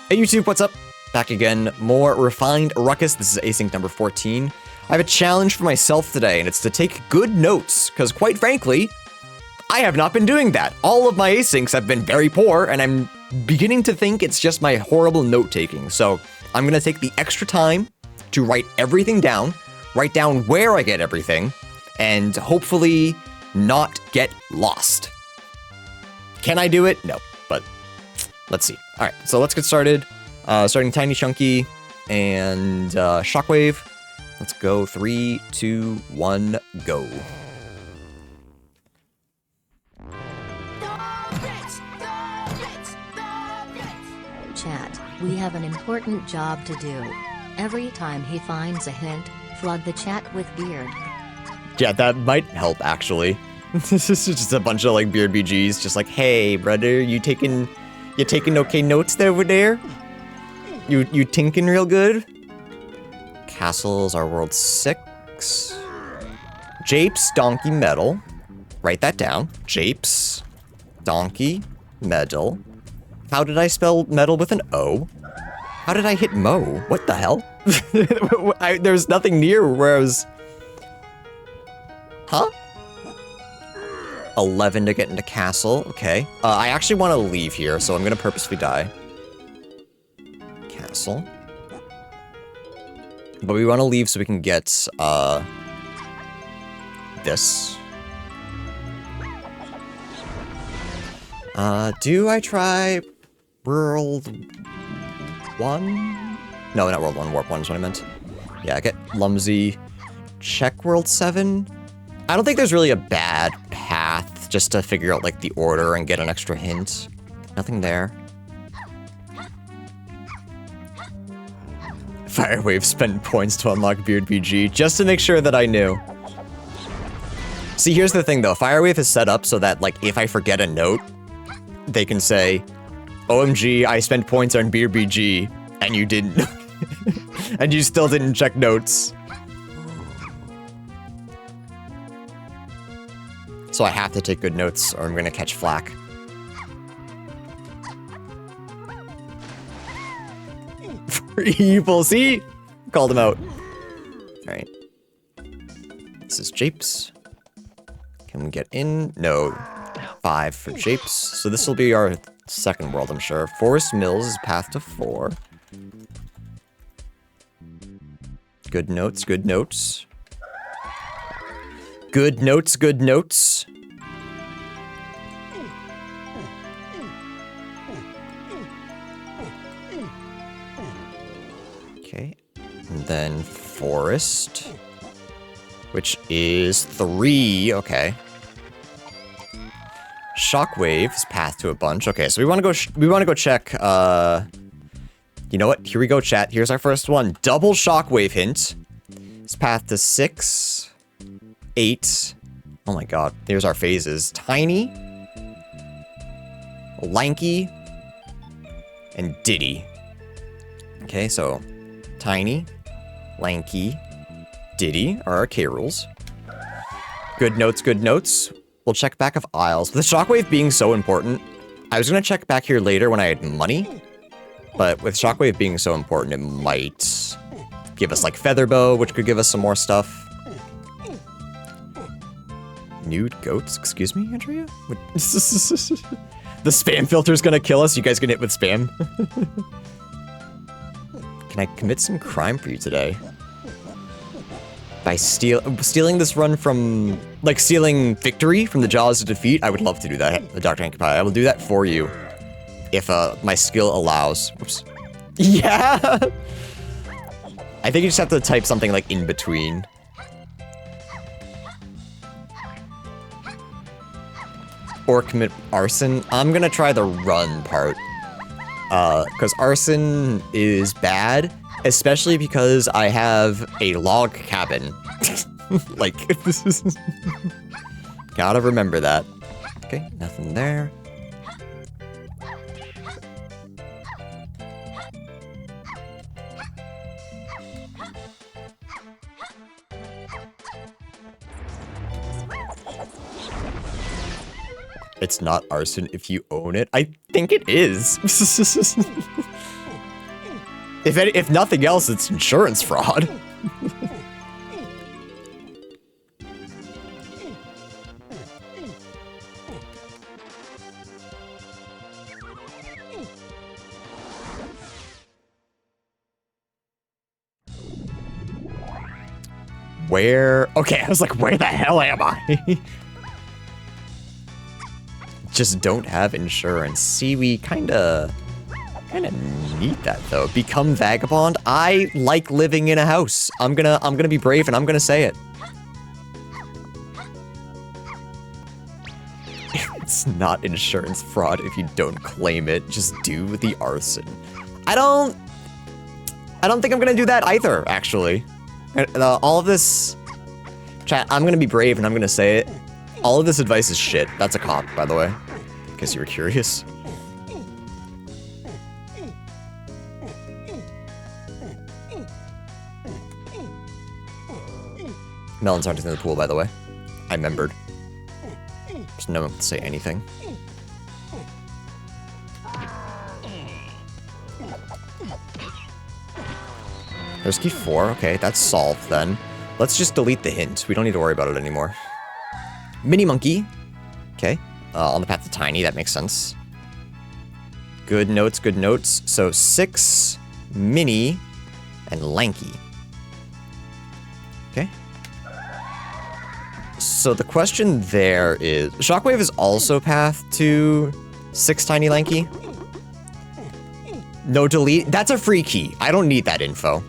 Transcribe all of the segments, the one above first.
Hey YouTube, what's up? Back again, more refined Ruckus. This is async number 14. I have a challenge for myself today, and it's to take good notes, because quite frankly, I have not been doing that. All of my asyncs have been very poor, and I'm beginning to think it's just my horrible note-taking. So I'm gonna take the extra time to write everything down, write down where I get everything, and hopefully not get lost. Can I do it? No, but let's see. All right, so let's get started. Starting Tiny Chunky and Shockwave. Let's go. 3, 2, 1, go. Chat, we have an important job to do. Every time he finds a hint, flood the chat with Beard. Yeah, that might help, actually. This is just a bunch of, like, Beard BGs, just like, hey, brother, you taking okay notes there over there? You tinking real good? Castles are world 6. Japes, Donkey, Medal. Write that down. Japes, Donkey, Medal. How did I spell medal with an O? How did I hit Mo? What the hell? There's nothing near where I was... Huh? 11 to get into castle. Okay. I actually want to leave here, so I'm going to purposefully die. Castle. But we want to leave so we can get, this. Do I try World 1? No, not World 1, Warp 1 is what I meant. Yeah, get Lumsy. Check World 7. I don't think there's really a bad path just to figure out, like, the order and get an extra hint. Nothing there. Firewave spent points to unlock Beard BG just to make sure that I knew. See, here's the thing, though. Firewave is set up so that, like, if I forget a note, they can say, OMG, I spent points on Beard BG, and you didn't. And you still didn't check notes. So I have to take good notes or I'm gonna catch flack. For evil, see? Called him out. Alright. This is Japes. Can we get in? No. 5 for Japes. So this will be our second world, I'm sure. Forest Mills is path to 4. Good notes, good notes. Good notes, good notes. Okay. And then Forest, which is 3. Okay. Shockwave is path to a bunch. Okay, so we want to go check, you know what? Here we go, chat. Here's our first one. Double Shockwave hint. It's path to 6. 8. Oh my god. There's our phases. Tiny, Lanky, and Diddy. Okay, so Tiny, Lanky, Diddy are our K rules. Good notes, good notes. We'll check back of Isles. With the Shockwave being so important, I was gonna check back here later when I had money, but with Shockwave being so important, it might give us like Featherbow, which could give us some more stuff. Nude goats? Excuse me, Andrea? The spam filter's gonna kill us. You guys get hit with spam. Can I commit some crime for you today? By stealing this run from, like, stealing victory from the jaws of defeat? I would love to do that, Dr. Hanky Pie. I will do that for you. If, my skill allows. Whoops. Yeah! I think you just have to type something, like, in between. Or commit arson. I'm gonna try the run part. Because arson is bad, especially because I have a log cabin. Like, this is... Gotta remember that. Okay, nothing there. It's not arson if you own it. I think it is. If nothing else, it's insurance fraud. Where? Okay, I was like, where the hell am I? Just don't have insurance. See, we kinda need that though. Become vagabond. I like living in a house. I'm gonna be brave and I'm gonna say it. It's not insurance fraud if you don't claim it. Just do the arson. I don't think I'm gonna do that either, actually. All of this... Chat, I'm gonna be brave and I'm gonna say it. All of this advice is shit. That's a cop, by the way. In case you were curious. Melons aren't in the pool, by the way. I remembered. Just no one can say anything. There's key 4. Okay, that's solved then. Let's just delete the hint. We don't need to worry about it anymore. Mini monkey. Okay. On the path to tiny. That makes sense. Good notes, good notes. So 6, mini, and lanky. Okay. So the question there is... Shockwave is also path to 6, tiny, lanky. No delete. That's a free key. I don't need that info.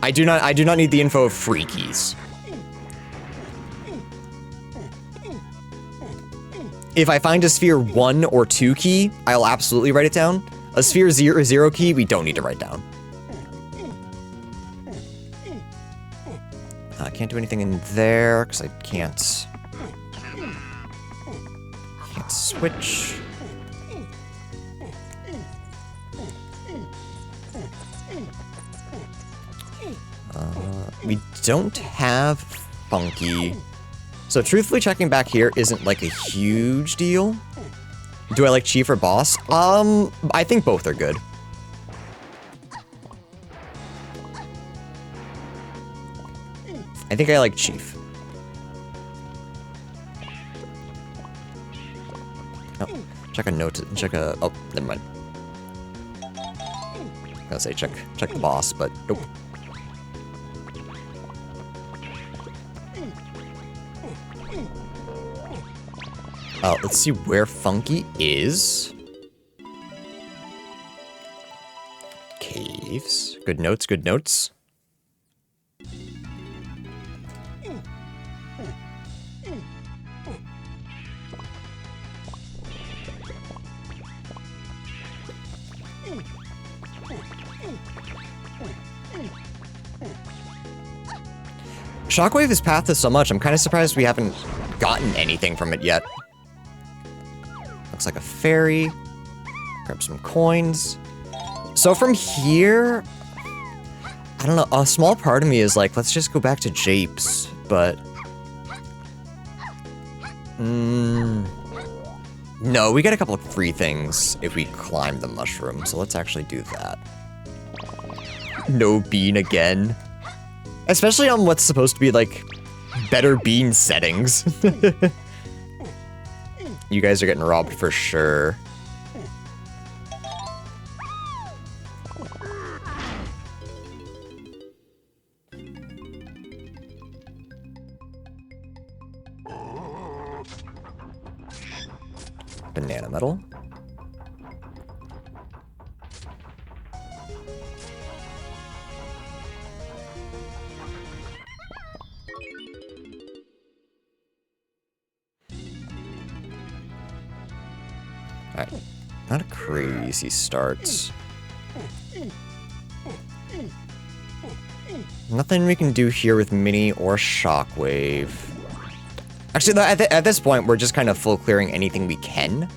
I do not need the info of free keys. If I find a sphere 1 or 2 key, I'll absolutely write it down. A sphere 0 key, we don't need to write down. I can't do anything in there because I can't switch. We don't have funky. So truthfully, checking back here isn't like a huge deal. Do I like chief or boss? I think both are good. I think I like chief. Oh, check a note. Check a. Oh, never mind. I was gonna say check the boss, but nope. Let's see where funky is. Caves. Good notes, good notes. Shockwave is pathed so much, I'm kind of surprised we haven't gotten anything from it yet. Looks like a fairy. Grab some coins. So from here, I don't know, a small part of me is like, let's just go back to Japes, but... No, we get a couple of free things if we climb the mushroom, so let's actually do that. No bean again. Especially on what's supposed to be, like, better bean settings. You guys are getting robbed for sure. Banana metal. Alright, not a crazy start. Nothing we can do here with Mini or Shockwave. Actually, at this point, we're just kind of full clearing anything we can.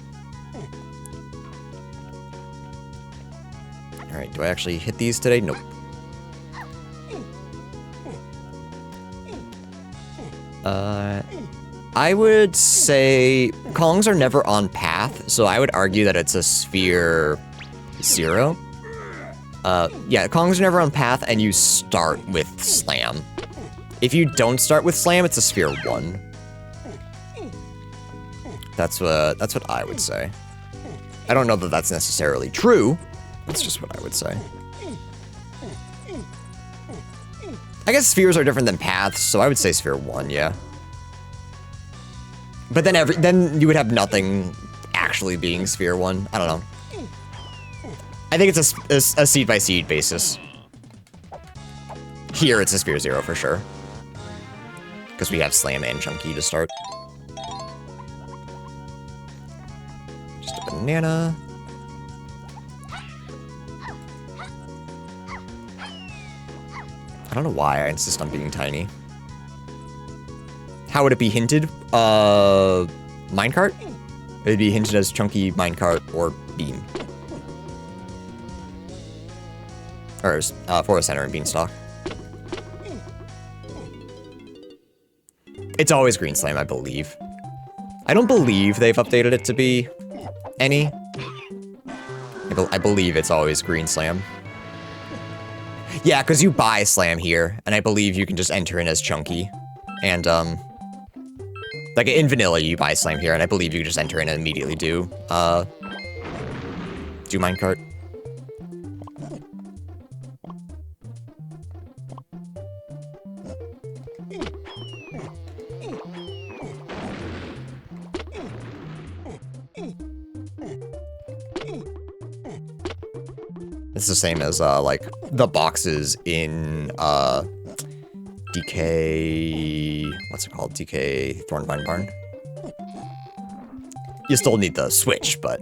Alright, do I actually hit these today? Nope. I would say Kongs are never on path, so I would argue that it's a sphere 0. Yeah, Kongs are never on path, and you start with Slam. If you don't start with Slam, it's a Sphere 1. That's what I would say. I don't know that that's necessarily true. That's just what I would say. I guess spheres are different than paths, so I would say Sphere 1, yeah. But then you would have nothing actually being Sphere 1. I don't know. I think it's a seed-by-seed basis. Here, it's a Sphere 0 for sure. Because we have Slam and Chunky to start. Just a banana. I don't know why I insist on being tiny. How would it be hinted? Minecart? It'd be hinted as Chunky, Minecart, or Bean. Or Forest Center and Beanstalk. It's always Green Slam, I believe. I don't believe they've updated it to be any. I believe it's always Green Slam. Yeah, because you buy Slam here, and I believe you can just enter in as Chunky. And, like, in vanilla, you buy Slam here, and I believe you can just enter in and immediately do Minecart. It's the same as, like, the boxes in, DK... What's it called? DK Thornvine Barn? You still need the switch, but...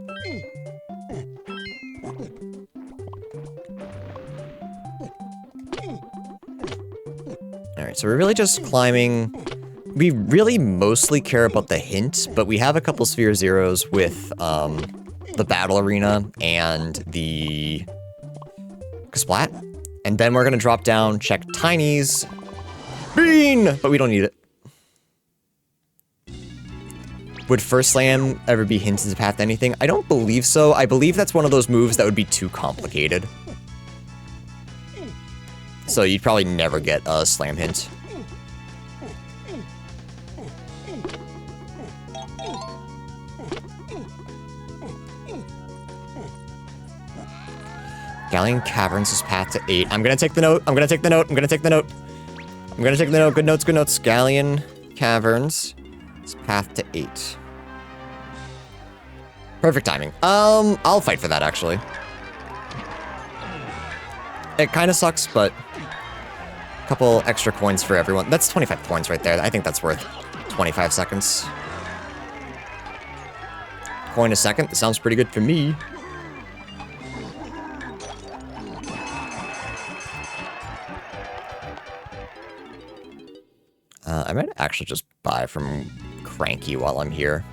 Alright, so we're really just climbing... We really mostly care about the hint, but we have a couple Sphere Zeros with, the Battle Arena and the... Splat. And then we're gonna drop down, check Tinies. Bean! But we don't need it. Would First Slam ever be hinted to path to anything? I don't believe so. I believe that's one of those moves that would be too complicated. So you'd probably never get a Slam hint. Galleon Caverns is path to 8. I'm gonna take the note. I'm gonna take the note. I'm gonna take the note. I'm gonna take the note. Good notes, good notes. Galleon Caverns is path to 8. Perfect timing. I'll fight for that, actually. It kind of sucks, but a couple extra coins for everyone. That's 25 coins right there. I think that's worth 25 seconds. Coin a second. That sounds pretty good for me. I might actually just buy from Cranky while I'm here.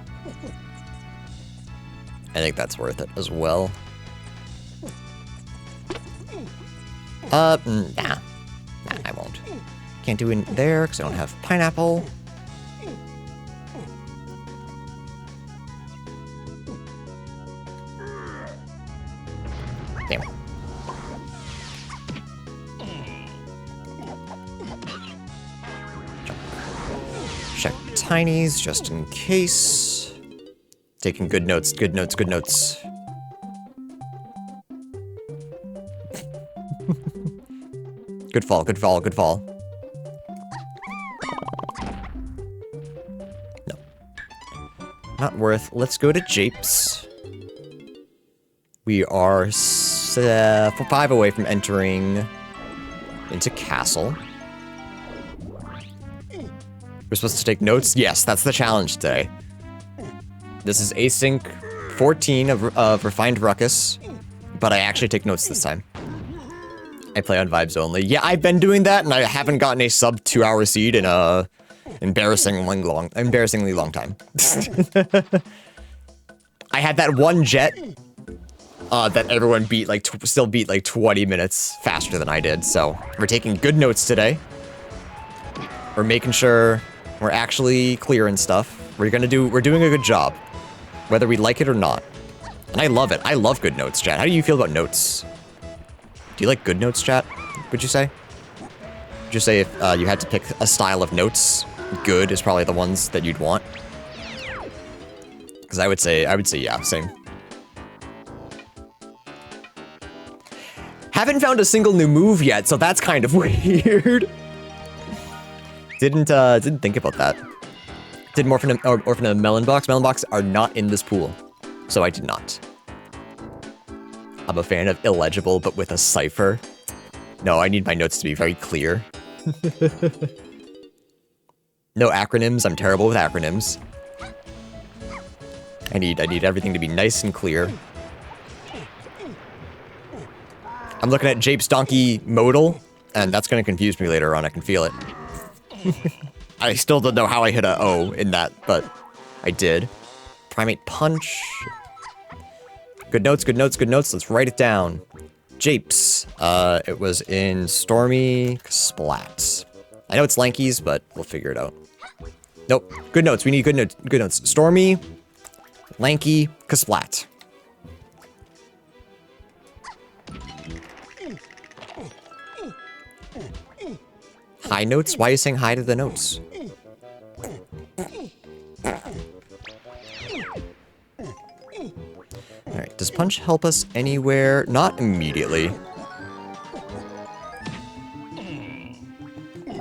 I think that's worth it as well. Nah, I won't. Can't do it there because I don't have pineapple. Damn. Check Tinies just in case. Taking good notes, good notes, good notes. Good fall, good fall, good fall. No. Not worth. Let's go to Japes. We are 5 away from entering into Castle. We're supposed to take notes? Yes, that's the challenge today. This is Async 14 of Refined Ruckus, but I actually take notes this time. I play on vibes only. Yeah, I've been doing that, and I haven't gotten a sub 2-hour seed in a embarrassingly long time. I had that one jet that everyone beat, like, still beat like 20 minutes faster than I did. So we're taking good notes today. We're making sure we're actually clearing stuff. We're doing a good job, whether we like it or not. And I love it. I love good notes, chat. How do you feel about notes? Do you like good notes, chat? Would you say? Would you say if you had to pick a style of notes, good is probably the ones that you'd want? Because I would say yeah, same. Haven't found a single new move yet, so that's kind of weird. Didn't think about that. Did Orphan and Melonbox? Melonbox are not in this pool, so I did not. I'm a fan of illegible, but with a cipher. No, I need my notes to be very clear. No acronyms. I'm terrible with acronyms. I need everything to be nice and clear. I'm looking at Jape's Donkey Modal, and that's going to confuse me later on. I can feel it. I still don't know how I hit a O in that, but I did. Primate Punch. Good notes, good notes, good notes. Let's write it down. Japes. It was in Stormy Splat. I know it's Lankies, but we'll figure it out. Nope. Good notes. We need good notes. Good notes. Stormy, Lanky, Kasplat. High notes? Why are you saying hi to the notes? Alright, does Punch help us anywhere? Not immediately.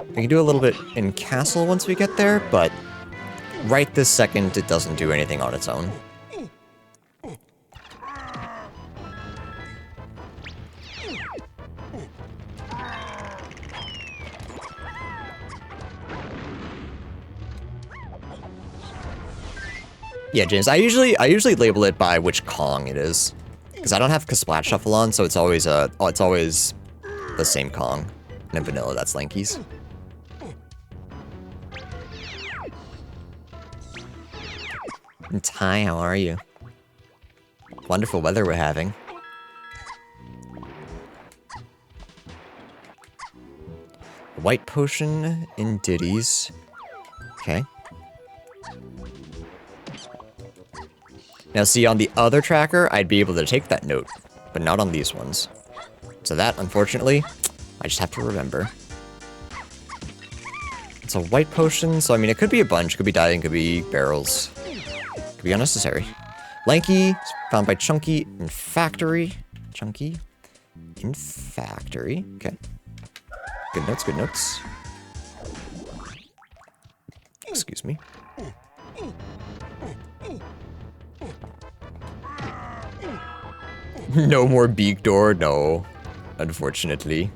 We can do a little bit in Castle once we get there, but right this second, it doesn't do anything on its own. Yeah, James, I usually label it by which Kong it is, because I don't have Kasplat Shuffle on, so it's always the same Kong. And in vanilla, that's Lankies. And Ty, how are you? Wonderful weather we're having. White potion in Diddy's. Okay. Now see, on the other tracker, I'd be able to take that note, but not on these ones. So that, unfortunately, I just have to remember. It's a white potion, so I mean, it could be a bunch, could be dying, could be barrels. Could be unnecessary. Lanky, found by Chunky in Factory. Chunky in Factory, okay. Good notes, good notes. Excuse me. No more beak door, no. Unfortunately.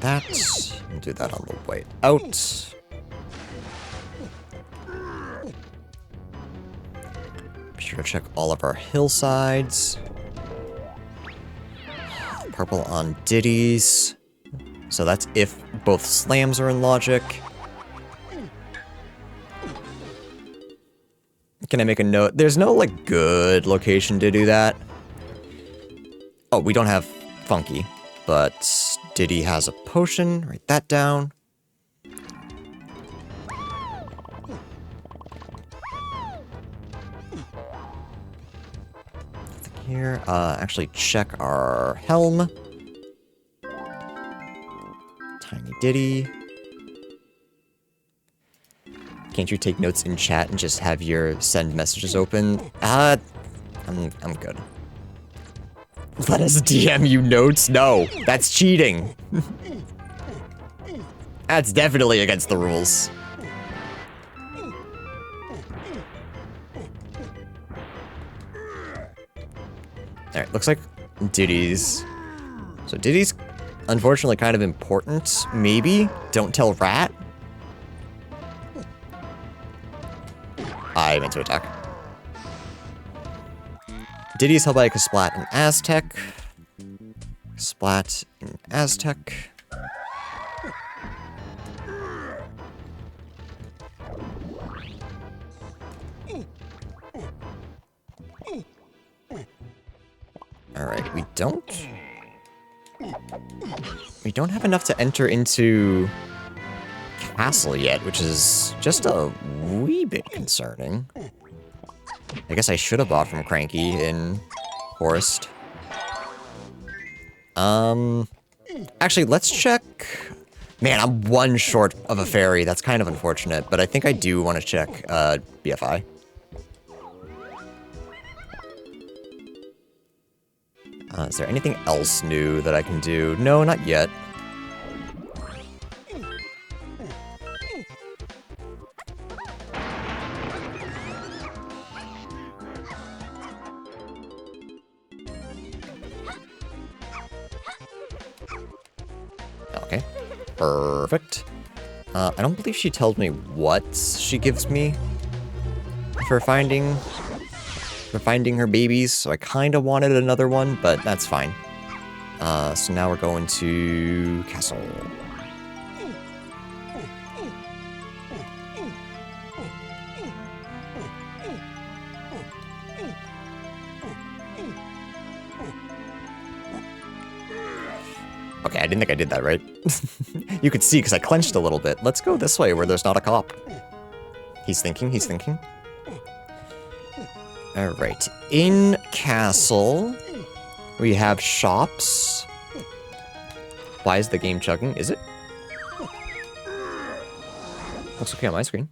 We'll do that on the way out. Be sure to check all of our hillsides. Purple on Diddy's. So that's if both slams are in logic. Can I make a note? There's no, like, good location to do that. Oh, we don't have Funky, but Diddy has a potion. Write that down. Nothing here. Actually check our helm. Tiny Diddy. Can't you take notes in chat and just have your send messages open? I'm good. Let us DM you notes? No, that's cheating. That's definitely against the rules. Alright, looks like Diddy's. So Diddy's, unfortunately, kind of important. Maybe. Don't tell Rat. I meant to attack. Diddy is held by a Kasplat and Aztec. Splat and Aztec. Alright, we don't have enough to enter into Castle yet, which is just a wee bit concerning. I guess I should have bought from Cranky in Forest. Actually, let's check... Man, I'm one short of a fairy. That's kind of unfortunate, but I think I do want to check BFI. Is there anything else new that I can do? No, not yet. Okay, perfect. I don't believe she tells me what she gives me for finding her babies, so I kind of wanted another one, but that's fine. So now we're going to Castle. Okay, I didn't think I did that right. You could see because I clenched a little bit. Let's go this way where there's not a cop. He's thinking, he's thinking. Alright, in Castle, we have shops. Why is the game chugging? Is it? Looks okay on my screen.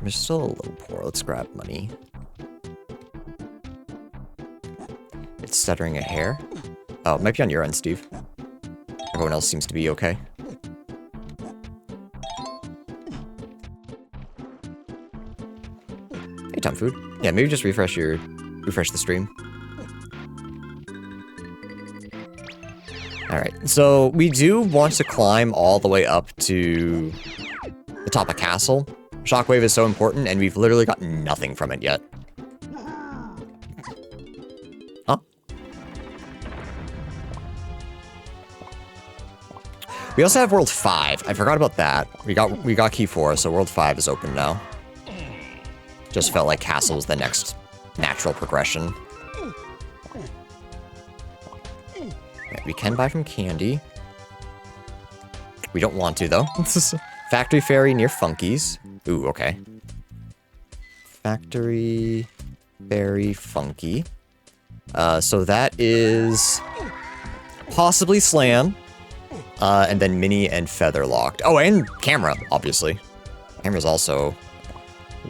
We're still a little poor. Let's grab money. It's stuttering a hair. Oh, it might be on your end, Steve. Everyone else seems to be okay. Hey, Tom Food. Yeah, maybe just refresh the stream. Alright, so we do want to climb all the way up to the top of Castle. Shockwave is so important, and we've literally got nothing from it yet. Huh? We also have World 5. I forgot about that. We got Key 4, so World 5 is open now. Just felt like Castle was the next natural progression. Right, we can buy from Candy. We don't want to, though. Factory Fairy near Funky's. Ooh, okay. Factory Fairy Funky. So that is possibly Slam. And then Mini and Feather locked. Oh, and Camera, obviously. Camera's also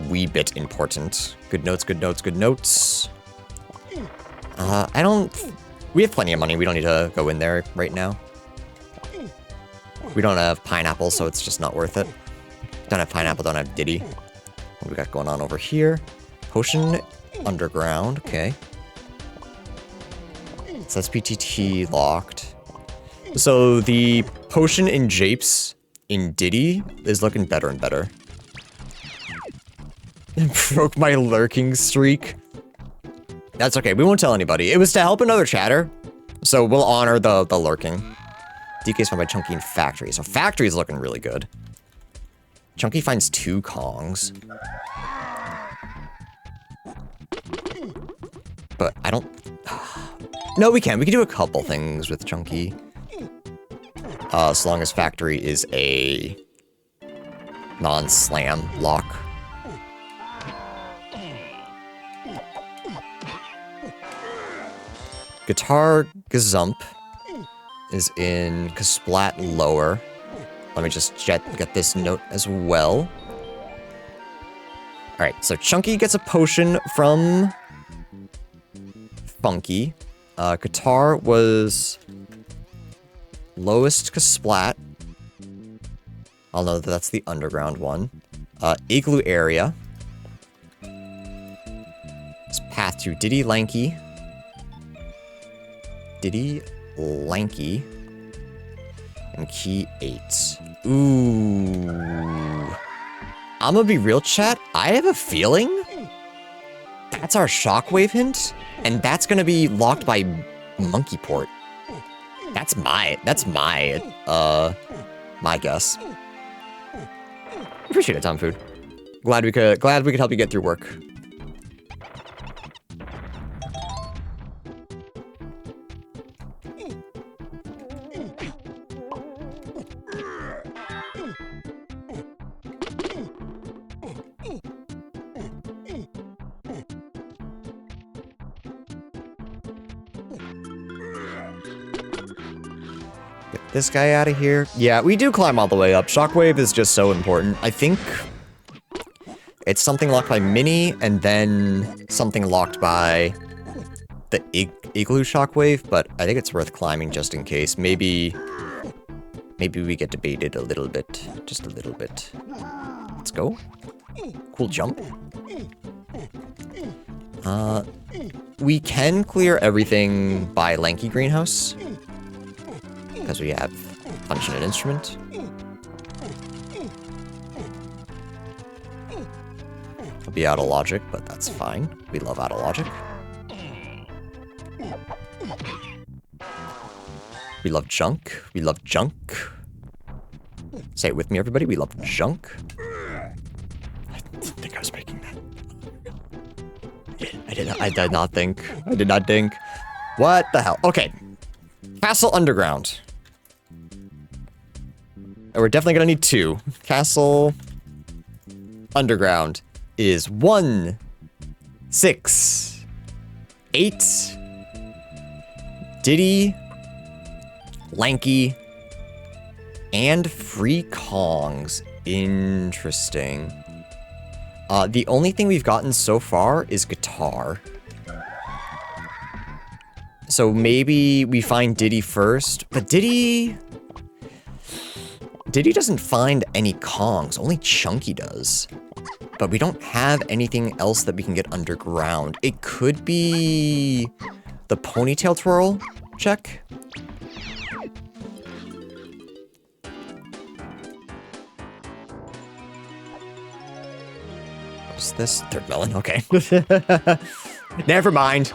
wee bit important. Good notes, good notes, good notes. We have plenty of money. We don't need to go in there right now. We don't have Pineapple, so it's just not worth it. Don't have Pineapple, don't have Diddy. What do we got going on over here? Potion Underground, okay. It says PTT locked. So the potion in Japes in Diddy is looking better and better. Broke my lurking streak. That's okay, we won't tell anybody. It was to help another chatter, so we'll honor the lurking. DK's found by Chunky in Factory, so Factory's looking really good. Chunky finds 2 Kongs. But I don't... No, we can. We can do a couple things with Chunky. As long as Factory is a non-slam lock. Guitar Gazump is in Kasplat lower. Let me just get this note as well. Alright, so Chunky gets a potion from Funky. Guitar was lowest Kasplat. I'll know that that's the underground one. Igloo area. It's path to Diddy Lanky. Diddy Lanky. And key 8. Ooh. I'm gonna be real, chat. I have a feeling that's our Shockwave hint, and that's gonna be locked by Monkey Port. That's my guess. Appreciate it, Tom Food. Glad we could help you get through work. Get this guy out of here. Yeah, we do climb all the way up. Shockwave is just so important. I think it's something locked by Mini, and then something locked by the Igloo Shockwave, but I think it's worth climbing just in case. Maybe we get debated a little bit. Just a little bit. Let's go. Cool jump. We can clear everything by Lanky Greenhouse, because we have Function and Instrument. It'll be out of logic, but that's fine. We love out of logic. We love junk. We love junk. Say it with me, everybody. We love junk. I didn't think I was making that. I did not think. I did not think. What the hell? Okay. Castle Underground. And we're definitely gonna need 2. Castle Underground is 1, 6, 8, Diddy, Lanky, and Free Kongs. Interesting. The only thing we've gotten so far is guitar. So maybe we find Diddy first, but Diddy doesn't find any Kongs, only Chunky does. But we don't have anything else that we can get underground. It could be the ponytail twirl check. What's this? Third melon, okay. Never mind.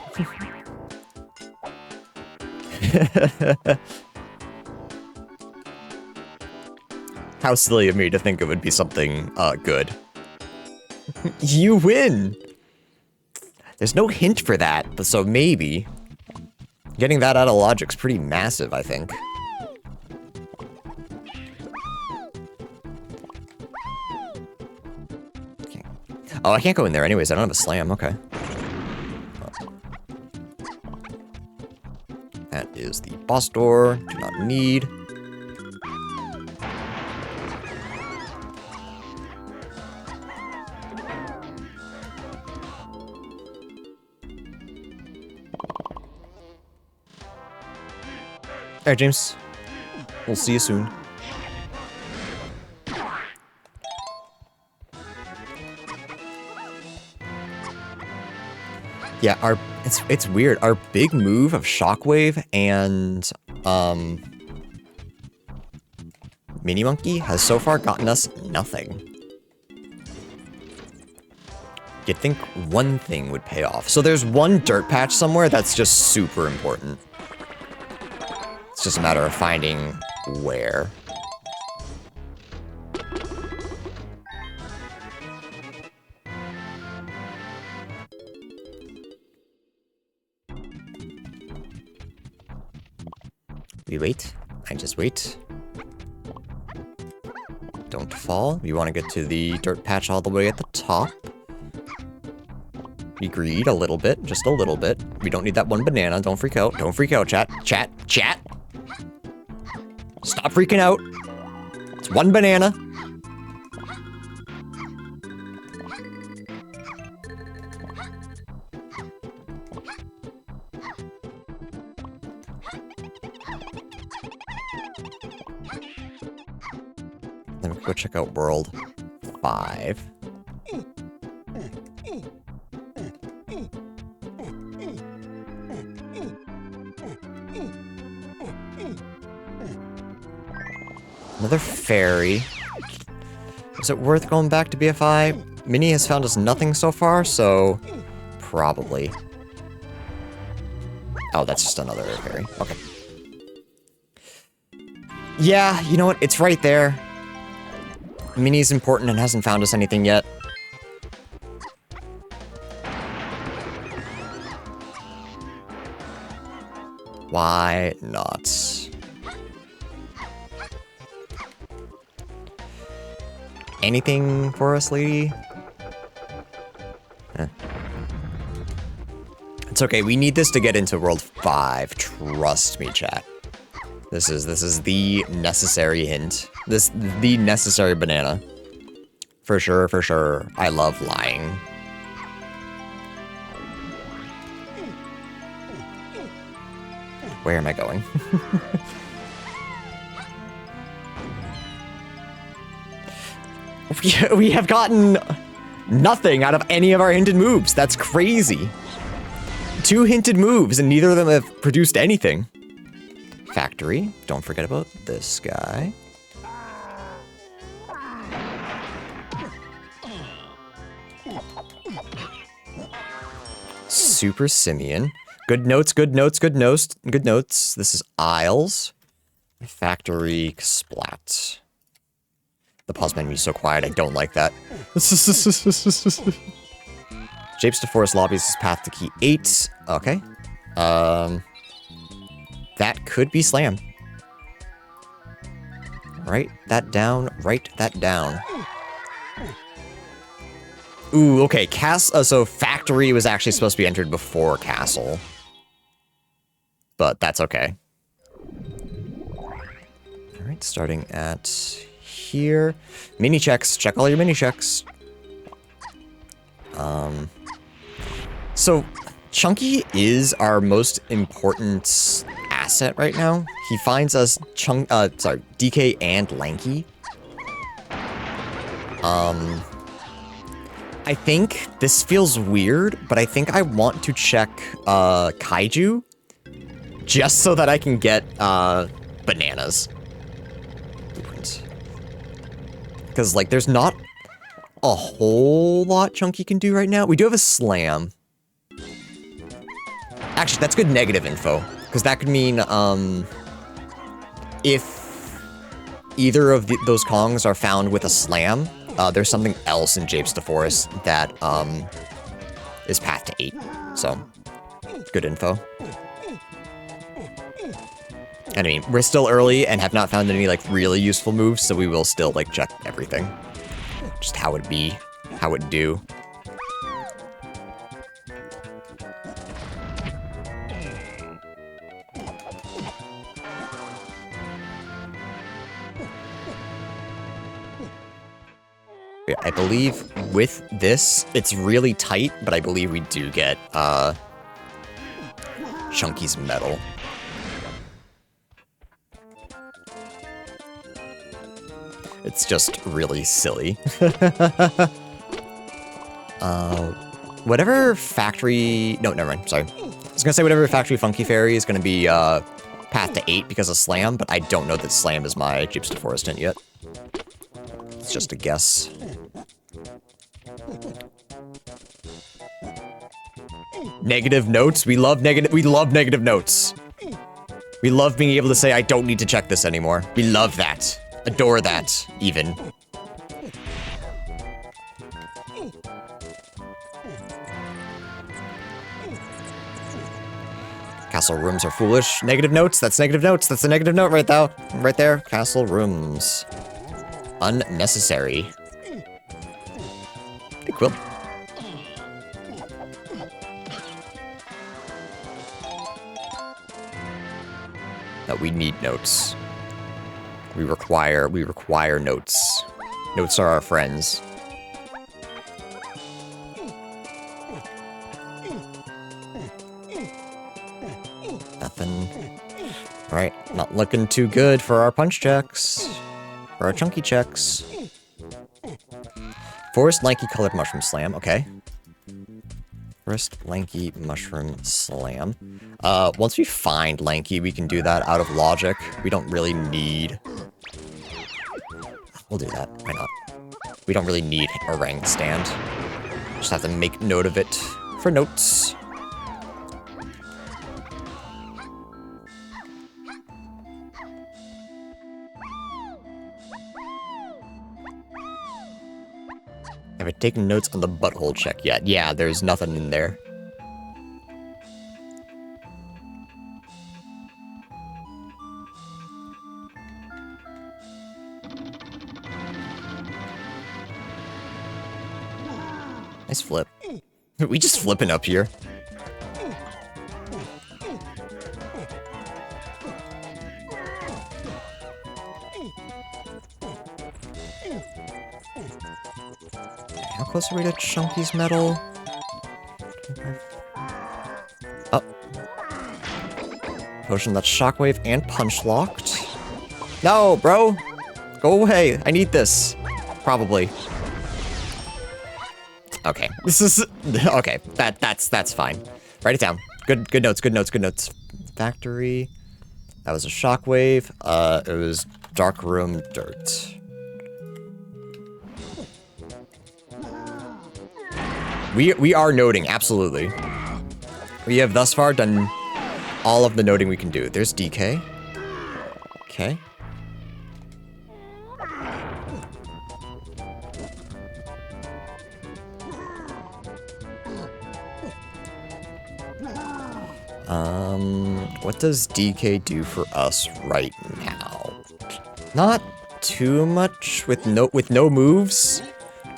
How silly of me to think it would be something good. You win! There's no hint for that, but so maybe. Getting that out of logic's pretty massive, I think. Okay. Oh, I can't go in there anyways, I don't have a slam, okay. That is the boss door, do not need. Alright, James. We'll see you soon. Yeah, it's weird. Our big move of Shockwave and Mini Monkey has so far gotten us nothing. You'd think one thing would pay off. So there's one dirt patch somewhere that's just super important. It's just a matter of finding where. We wait. I just wait. Don't fall. We want to get to the dirt patch all the way at the top. We greed a little bit, just a little bit. We don't need that one banana. Don't freak out. Don't freak out, chat. Chat. Chat. Stop freaking out. It's one banana. Then we can go check out World 5. Another fairy. Is it worth going back to BFI? Minnie has found us nothing so far, so probably. Oh, that's just another fairy. Okay. Yeah, you know what? It's right there. Minnie's important and hasn't found us anything yet. Why not? Anything for us, lady? It's okay, we need this to get into World 5. Trust me, chat. This is the necessary hint. The necessary banana. For sure, for sure. I love lying. Where am I going? We have gotten nothing out of any of our hinted moves. That's crazy. 2 hinted moves and neither of them have produced anything. Factory. Don't forget about this guy. Super Simian. Good notes, good notes, good notes, good notes. This is Isles. Factory Splat. The pause menu is so quiet, I don't like that. Japes to Forest Lobbies is path to key 8. Okay. That could be Slam. Write that down, write that down. Ooh, okay, so Factory was actually supposed to be entered before Castle. But that's okay. Alright, starting at here. Mini checks, check all your mini checks. So, Chunky is our most important asset right now. He finds us DK and Lanky. I think this feels weird, but I think I want to check Kaiju just so that I can get bananas. Because like there's not a whole lot Chunky can do right now. We do have a Slam. Actually, that's good negative info, because that could mean if either of those Kongs are found with a Slam, there's something else in Japes to Forest that is path to 8. So, good info. And I mean, we're still early and have not found any like really useful moves, so we will still like check everything. Just how it'd be, how it'd do. I believe with this, it's really tight, but I believe we do get Chunky's medal. It's just really silly. Whatever factory... No, never mind, sorry. I was gonna say whatever factory Funky Fairy is gonna be path to 8 because of Slam, but I don't know that Slam is my Japes to Forest hint yet. It's just a guess. Negative notes. We love negative notes. We love being able to say I don't need to check this anymore. We love that. Adore that, even. Castle rooms are foolish. Negative notes. That's negative notes. That's a negative note right there. Right there. Castle rooms. Unnecessary. Hey, Quill. No, we need notes. We require notes. Notes are our friends. Nothing. Right, not looking too good for our punch checks. For our chunky checks. Forest Lanky Colored Mushroom Slam, okay. Forest Lanky Mushroom Slam. Once we find Lanky, we can do that out of logic. We don't really need... We'll do that, why not? We don't really need a ranked stand. Just have to make note of it for notes. Have I taken notes on the butthole check yet? Yeah, there's nothing in there. Nice flip. We just flipping up here. How close are we to Chunky's metal? Oh. Potion that's shockwave and punch locked. No, bro! Go away. I need this. Probably. Okay. This is okay. That's fine. Write it down. Good notes, good notes, good notes. Factory. That was a shockwave. It was dark room dirt. We are noting, absolutely. We have thus far done all of the noting we can do. There's DK. Okay. What does DK do for us right now? Not too much with no moves.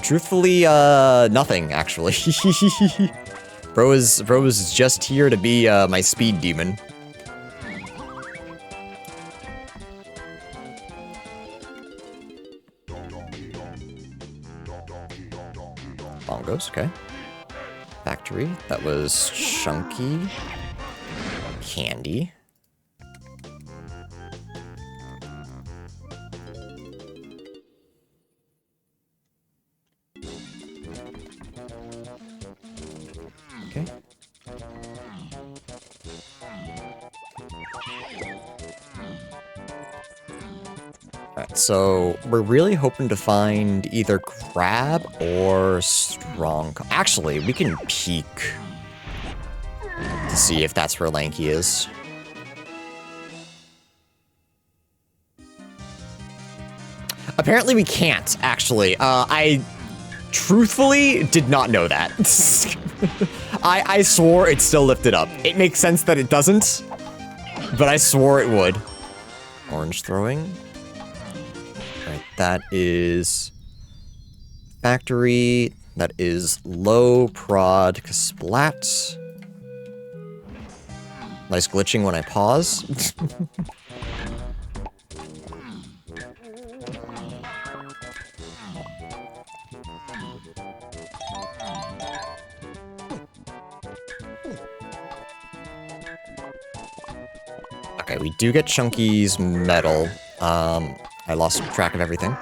Truthfully, nothing actually. Bro is just here to be my speed demon. Bongos, okay. Factory, that was Chunky. Candy. Okay. Alright, so we're really hoping to find either Crab or Strong. Actually, we can peek to see if that's where Lanky is. Apparently we can't, actually. I truthfully did not know that. I swore it still lifted up. It makes sense that it doesn't, but I swore it would. Orange throwing. Right, that is Factory. That is low prod splat. Nice glitching when I pause. Okay, we do get Chunky's medal. I lost track of everything.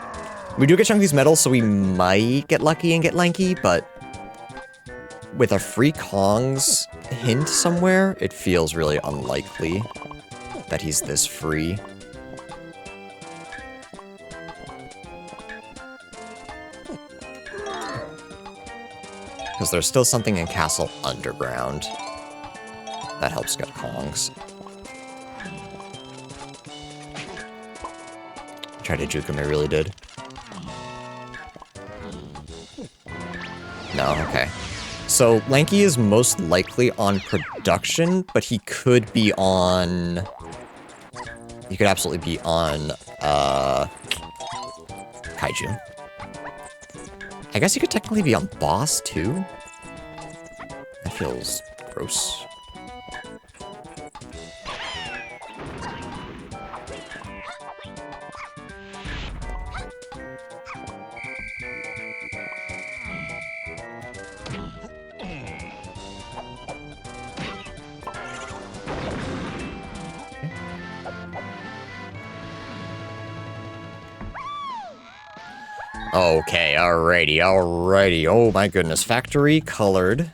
We do get Chunky's medal, so we might get lucky and get Lanky, but with a free Kong's hint somewhere, it feels really unlikely that he's this free. Because there's still something in Castle Underground that helps get Kongs. Tried to juke him, I really did. No, okay. So, Lanky is most likely on production, but he could be on... He could absolutely be on, Kaiju. I guess he could technically be on boss, too? That feels gross. Okay, alrighty. Oh my goodness, factory colored.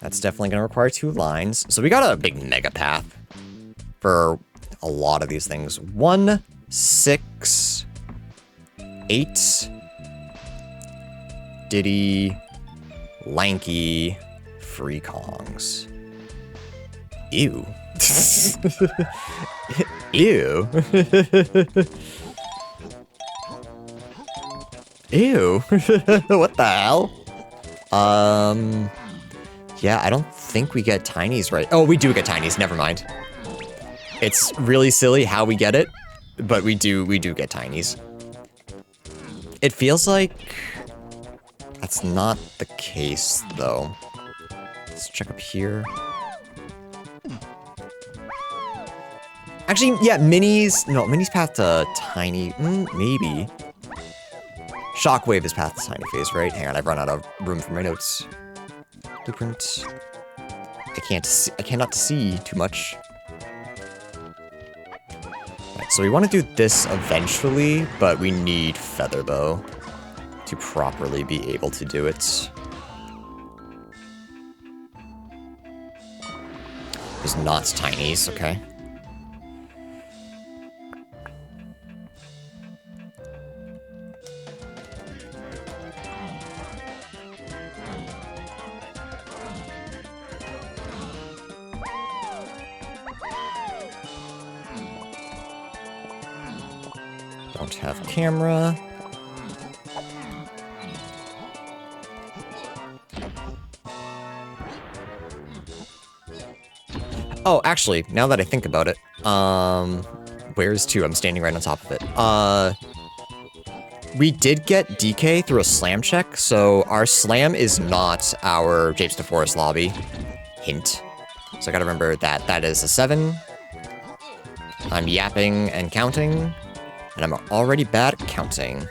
That's definitely gonna require 2 lines. So we got a big mega path for a lot of these things. 1, 6, 8, Diddy, Lanky, free Kongs. Ew. Ew. Ew. What the hell? Yeah, I don't think we get tinies right. Oh, we do get tinies, never mind. It's really silly how we get it, but we do get tinies. It feels like that's not the case, though. Let's check up here. Actually, yeah, minis. No, minis path to tiny. Maybe. Shockwave is past the tiny phase, right? Hang on, I've run out of room for my notes. Blueprint. I cannot see too much. Right, so we want to do this eventually, but we need Featherbow to properly be able to do it. There's not tinies, okay. Don't have camera. Oh, actually, now that I think about it, where's 2? I'm standing right on top of it. We did get DK through a slam check, so our slam is not our Japes to Forest lobby. Hint. So I gotta remember that that is a 7. I'm yapping and counting, and I'm already bad at counting.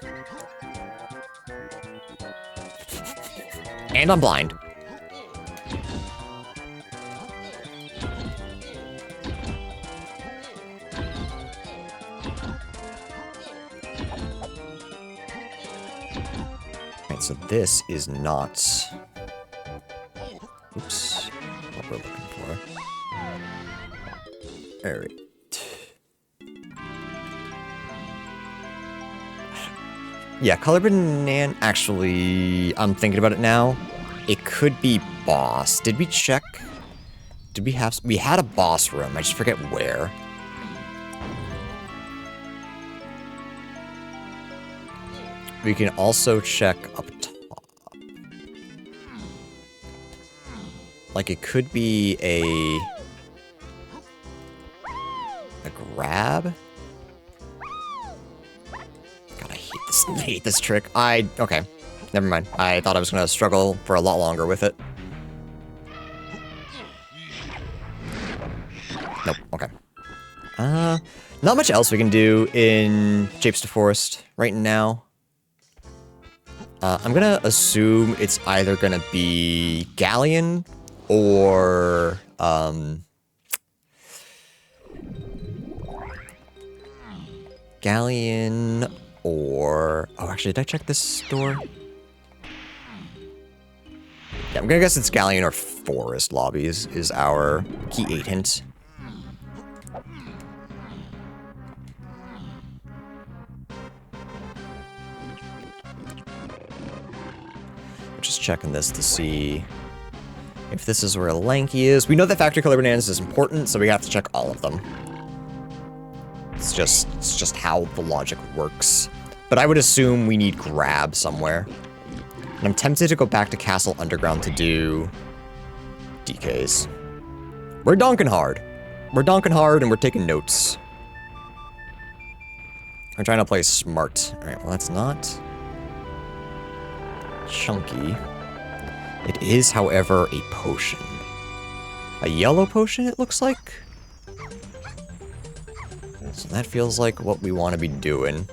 And I'm blind. So this is not... Oops. What we're looking for. Alright. Yeah, color banana... Actually, I'm thinking about it now. It could be boss. Did we check? Did we have... We had a boss room. I just forget where. We can also check up top. Like, it could be a grab? God, I hate this trick. Okay. Never mind. I thought I was gonna struggle for a lot longer with it. Nope, okay. Not much else we can do in Japes to Forest right now. I'm gonna assume it's either gonna be Galleon or, Galleon or... Oh, actually, did I check this door? Yeah, I'm gonna guess it's Galleon or Forest lobbies is our key 8 hint. Just checking this to see if this is where Lanky is. We know that Factory Color Bananas is important, so we have to check all of them. It's just how the logic works. But I would assume we need grab somewhere. And I'm tempted to go back to Castle Underground to do DKs. We're donking hard. We're donking hard and we're taking notes. I'm trying to play smart. Alright, well that's not chunky. It is, however, a potion. A yellow potion, it looks like? So that feels like what we want to be doing.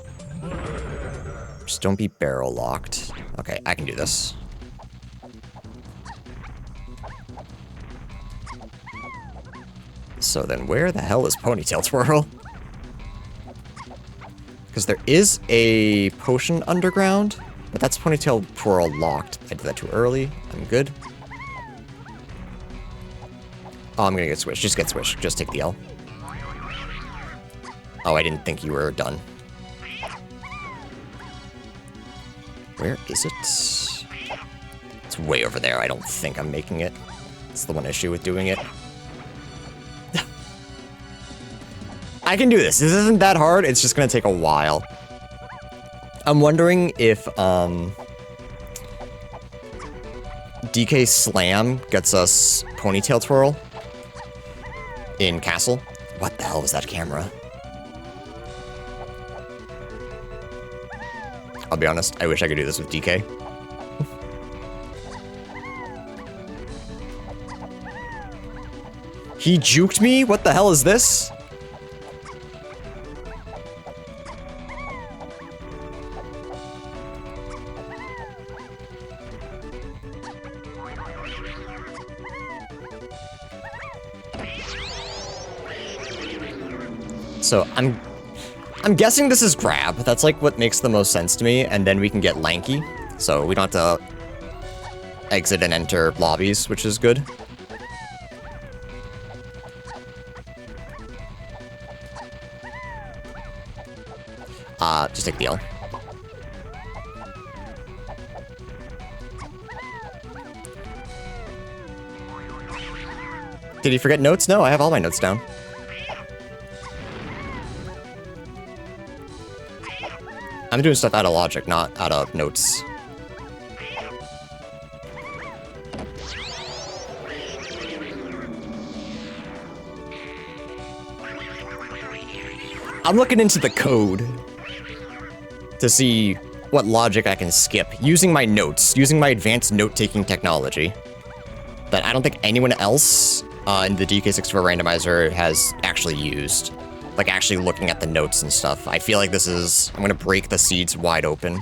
Just don't be barrel locked. Okay, I can do this. So then where the hell is Ponytail Twirl? Because there is a potion underground, but that's Ponytail Twirl locked. I did that too early. I'm good. Oh, I'm gonna get switched. Just get switched. Just take the L. Oh, I didn't think you were done. Where is it? It's way over there. I don't think I'm making it. That's the one issue with doing it. I can do this. This isn't that hard. It's just gonna take a while. I'm wondering if, DK Slam gets us Ponytail Twirl in Castle. What the hell was that camera? I'll be honest, I wish I could do this with DK. He juked me? What the hell is this? So I'm guessing this is grab. That's like what makes the most sense to me, and then we can get lanky. So we don't have to exit and enter lobbies, which is good. Just take the L. Did he forget notes? No, I have all my notes down. I'm doing stuff out of logic, not out of notes. I'm looking into the code to see what logic I can skip using my notes, using my advanced note-taking technology that I don't think anyone else in the DK64R randomizer has actually used. Like, actually looking at the notes and stuff. I feel like this is... I'm gonna break the seeds wide open.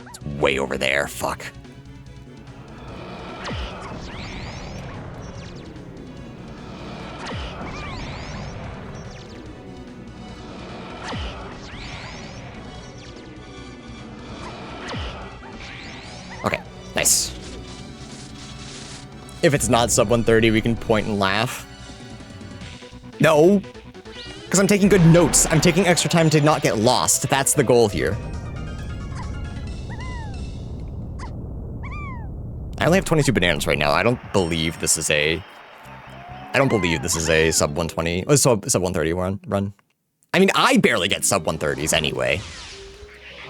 It's way over there, fuck. Okay, nice. If it's not sub 130, we can point and laugh. No! Because I'm taking good notes. I'm taking extra time to not get lost. That's the goal here. I only have 22 bananas right now. I don't believe this is a... I don't believe this is a sub 120... Oh, sub 130 run. I mean, I barely get sub 130s anyway.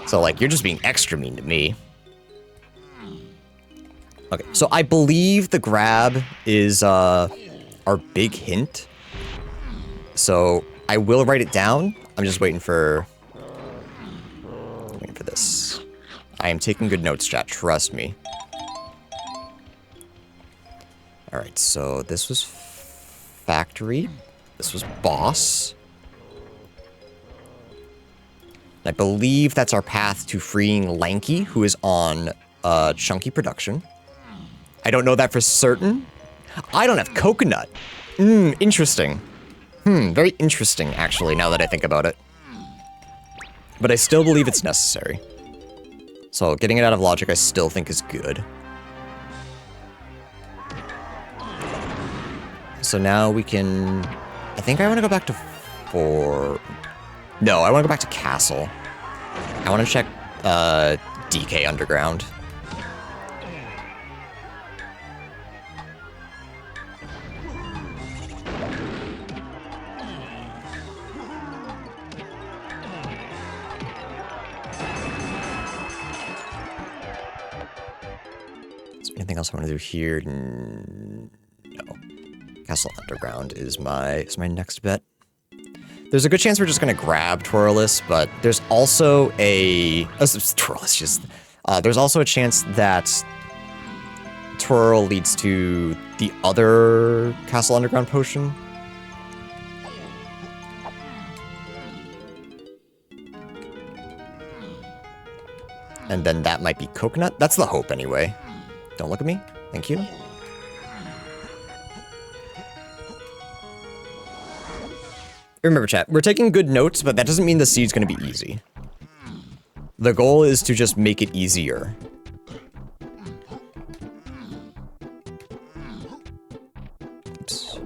So, like, you're just being extra mean to me. Okay, so I believe the grab is our big hint. So I will write it down. I'm just waiting for this. I am taking good notes, chat. Trust me. All right, so this was factory. This was boss. I believe that's our path to freeing Lanky, who is on chunky production. I don't know that for certain. I don't have coconut. Interesting. Very interesting, actually, now that I think about it. But I still believe it's necessary. So getting it out of logic, I still think is good. So now we can... I think I want to go back to 4... No, I want to go back to Castle. I want to check DK Underground. Anything else I want to do here? No. Castle Underground is my next bet. There's a good chance we're just gonna grab Twirless, but there's also a Twirless just. There's also a chance that Twirl leads to the other Castle Underground potion. And then that might be coconut. That's the hope anyway. Don't look at me. Thank you. Remember, chat, we're taking good notes, but that doesn't mean the seed's going to be easy. The goal is to just make it easier. Oops.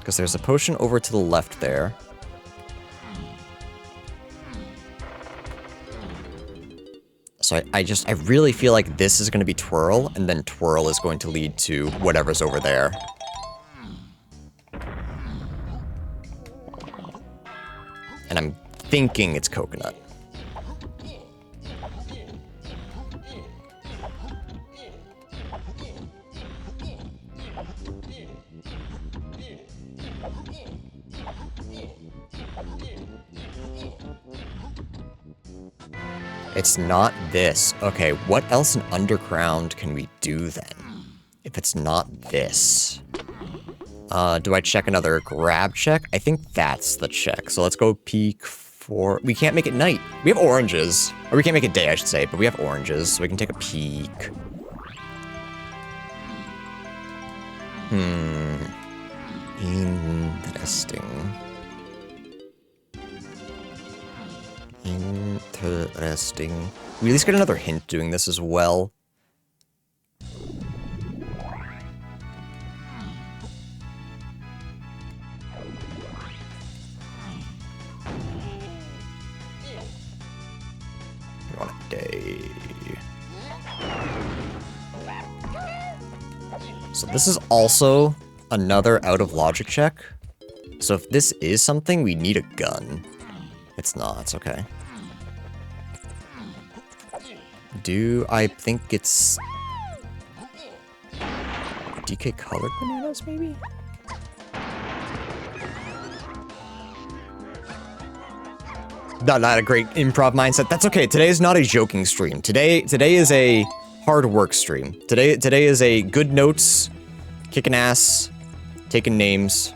Because there's a potion over to the left there. So I really feel like this is going to be Twirl, and then Twirl is going to lead to whatever's over there. And I'm thinking it's coconut. It's not this. Okay, what else in underground can we do then? If it's not this. Do I check another grab check? I think that's the check. So let's go peek for... We can't make it night. We have oranges. Or we can't make it day, I should say, but we have oranges, so we can take a peek. Interesting. Interesting. We at least get another hint doing this as well. On a day. So this is also another out of logic check. So if this is something, we need a gun. It's not, it's okay. I think it's DK colored bananas, maybe? Not a great improv mindset. That's okay. Today is not a joking stream. Today is a hard work stream. Today is a good notes, kicking ass, taking names,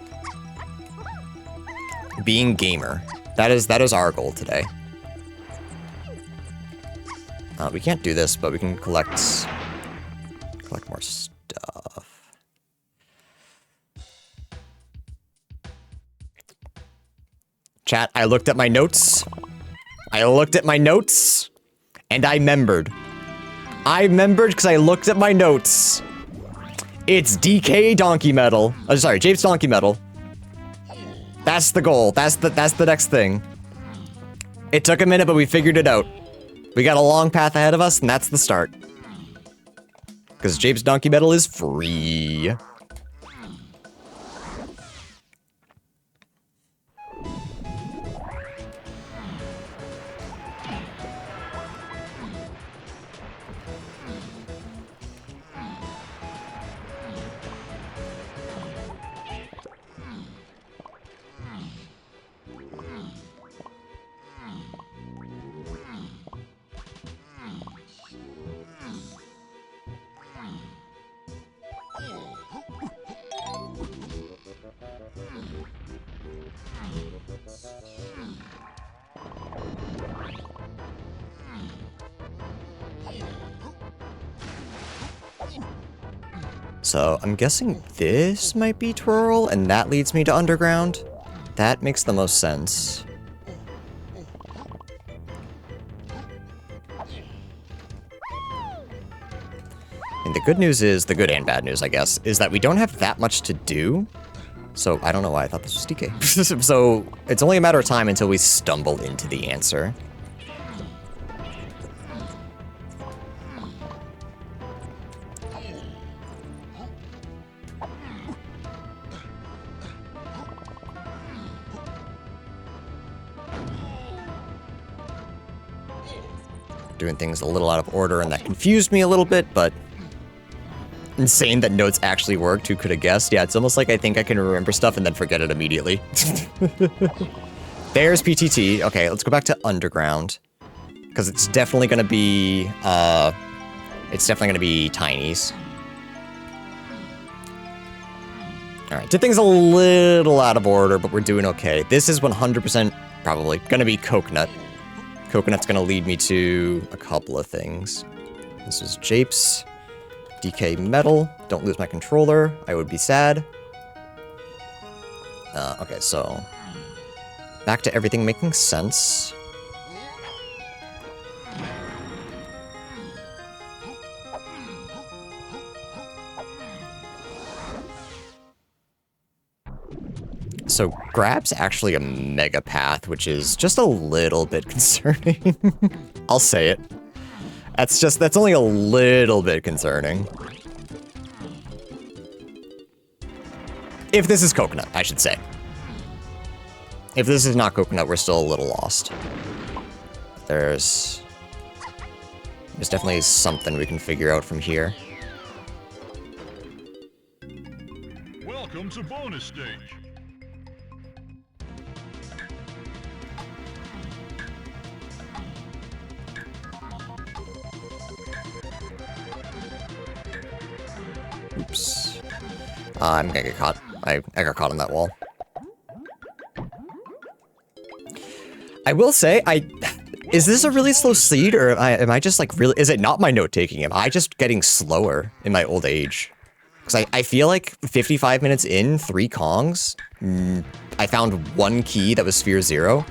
being gamer. That is our goal today. We can't do this, but we can collect more stuff. Chat, I looked at my notes. And I membered. I membered because I looked at my notes. It's DK Donkey Metal. Oh, sorry, Japes Donkey Metal. That's the goal. That's the next thing. It took a minute, but we figured it out. We got a long path ahead of us, and that's the start. Because Japes Donkey Metal is free. So I'm guessing this might be Twirl, and that leads me to Underground. That makes the most sense. And the good news is, the good and bad news, I guess, is that we don't have that much to do. So I don't know why I thought this was DK. So it's only a matter of time until we stumble into the answer. Doing things a little out of order, and that confused me a little bit, but insane that notes actually worked. Who could have guessed? Yeah, it's almost like I think I can remember stuff and then forget it immediately. There's PTT. Okay, let's go back to Underground, because it's definitely gonna be tinies. All right, did things a little out of order, but we're doing okay. This is 100% probably gonna be Coconut. Coconut's gonna lead me to a couple of things. This is Japes, DK Metal. Don't lose my controller. I would be sad. Okay, so back to everything making sense. So grab's actually a mega path, which is just a little bit concerning. I'll say it. That's only a little bit concerning. If this is Coconut, I should say. If this is not Coconut, we're still a little lost. There's definitely something we can figure out from here. Welcome to bonus stage. I'm gonna get caught. I got caught on that wall. I will say, is this a really slow seed, or am I just like really, is it not my note taking? Am I just getting slower in my old age? Because I feel like 55 minutes in, 3 Kongs, I found 1 key that was Sphere 0.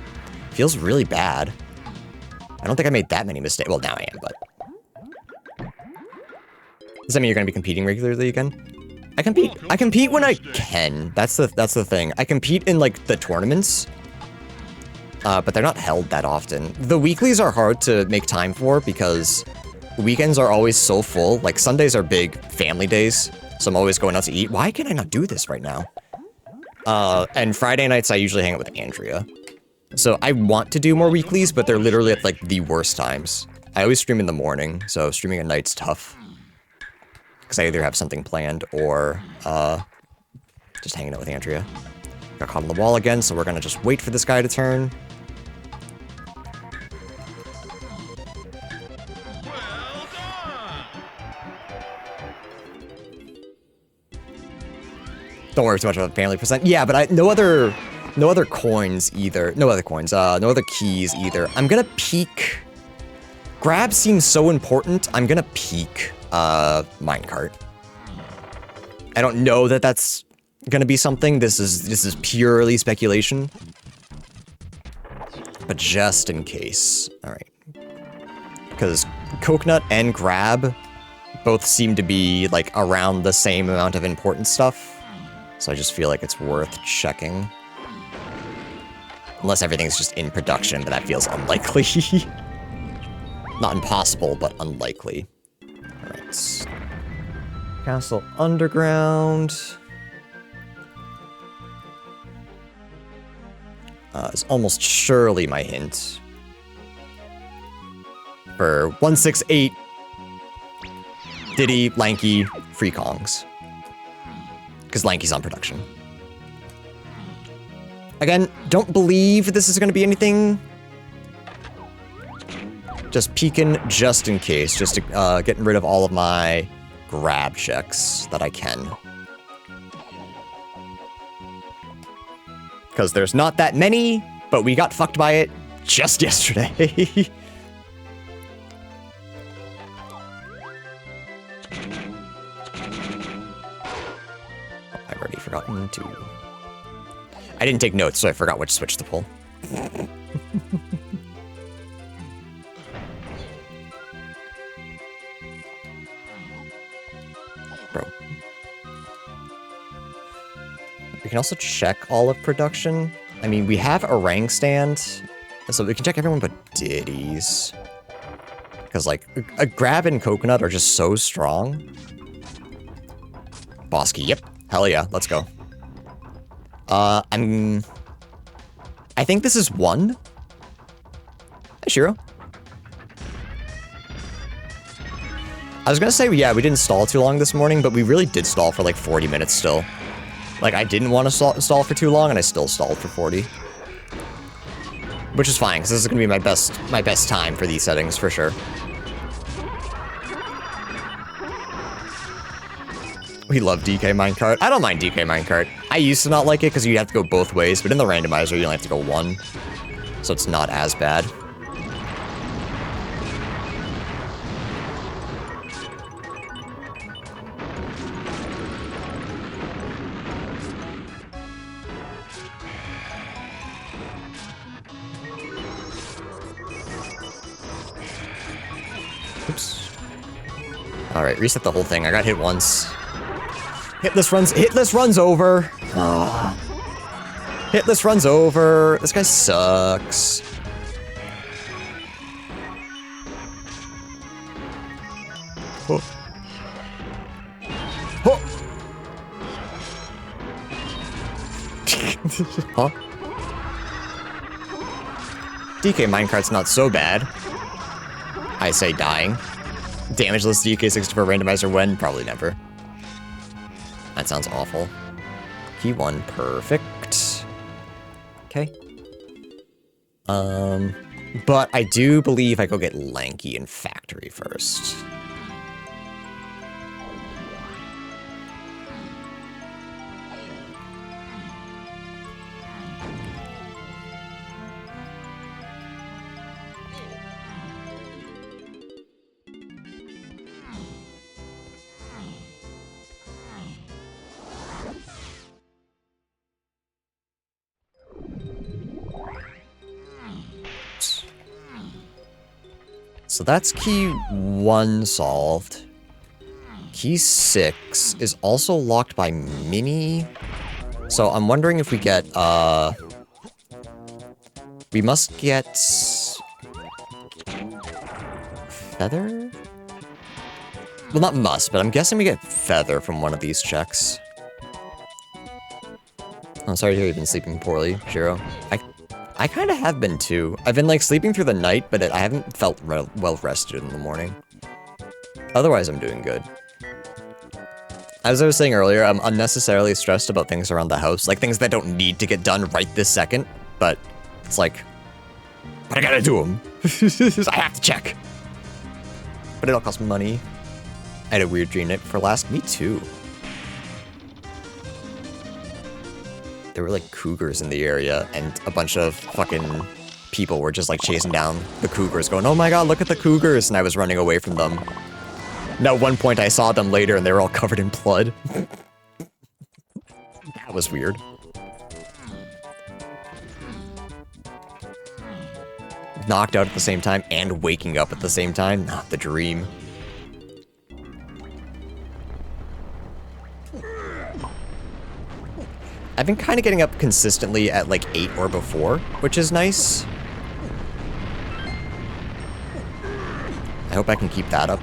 Feels really bad. I don't think I made that many mistakes. Well, now I am, but... Does that mean you're going to be competing regularly again? I compete when I can. That's the thing. I compete in, like, the tournaments. But they're not held that often. The weeklies are hard to make time for because weekends are always so full. Like, Sundays are big family days, so I'm always going out to eat. Why can I not do this right now? And Friday nights, I usually hang out with Andrea. So I want to do more weeklies, but they're literally at, like, the worst times. I always stream in the morning, so streaming at night's tough. Because I either have something planned or, just hanging out with Andrea. Got caught on the wall again, so we're gonna just wait for this guy to turn. Don't worry too much about family percent. Yeah, but no other coins either. No other coins. No other keys either. I'm gonna peek. Grab seems so important. I'm gonna peek minecart. I don't know that that's gonna be something. This is purely speculation. But just in case. All right. Because coconut and grab both seem to be like around the same amount of important stuff. So I just feel like it's worth checking. Unless everything's just in production, but that feels unlikely. Not impossible, but unlikely. Alright. Castle Underground. Is almost surely my hint. For 168 Diddy, Lanky, Free Kongs. Because Lanky's on production. Again, don't believe this is going to be anything. Just peeking just in case. Just to, getting rid of all of my grab checks that I can. Because there's not that many, but we got fucked by it just yesterday. I've already forgotten to... I didn't take notes, so I forgot which switch to pull. Bro. We can also check all of production. I mean, we have a rank stand, so we can check everyone but Diddy's. Because, like, a grab and coconut are just so strong. Bosky, yep. Hell yeah, let's go. I think this is 1. Hi, Shiro. I was gonna say, yeah, we didn't stall too long this morning, but we really did stall for like 40 minutes still. Like, I didn't want to stall for too long, and I still stalled for 40. Which is fine, because this is gonna be my best time for these settings, for sure. We love DK minecart. I don't mind DK minecart. I used to not like it because you have to go both ways, but in the randomizer, you only have to go 1. So it's not as bad. Oops. Alright, reset the whole thing. I got hit once. Hitless runs over. Oh. Hitless runs over. This guy sucks. Oh. Oh. Huh? DK minecart's not so bad. I say dying. Damageless DK64 randomizer when? Probably never. That sounds awful. Key 1, perfect. Okay. But I do believe I go get Lanky in Factory first. So that's key 1 solved. Key 6 is also locked by Mini. So I'm wondering if we get, we must get... Feather? Well, not must, but I'm guessing we get Feather from one of these checks. I'm sorry to hear you've been sleeping poorly, Shiro. I kind of have been too. I've been like sleeping through the night, but I haven't felt well rested in the morning. Otherwise, I'm doing good. As I was saying earlier, I'm unnecessarily stressed about things around the house, like things that don't need to get done right this second, but it's like, but I gotta do them. I have to check. But it'll cost me money. I had a weird dream night before last. Me too. There were like cougars in the area, and a bunch of fucking people were just like chasing down the cougars, going, oh my god, look at the cougars, and I was running away from them. And at one point I saw them later and they were all covered in blood. That was weird. Knocked out at the same time and waking up at the same time. Not the dream. I've been kind of getting up consistently at like 8 or before, which is nice. I hope I can keep that up.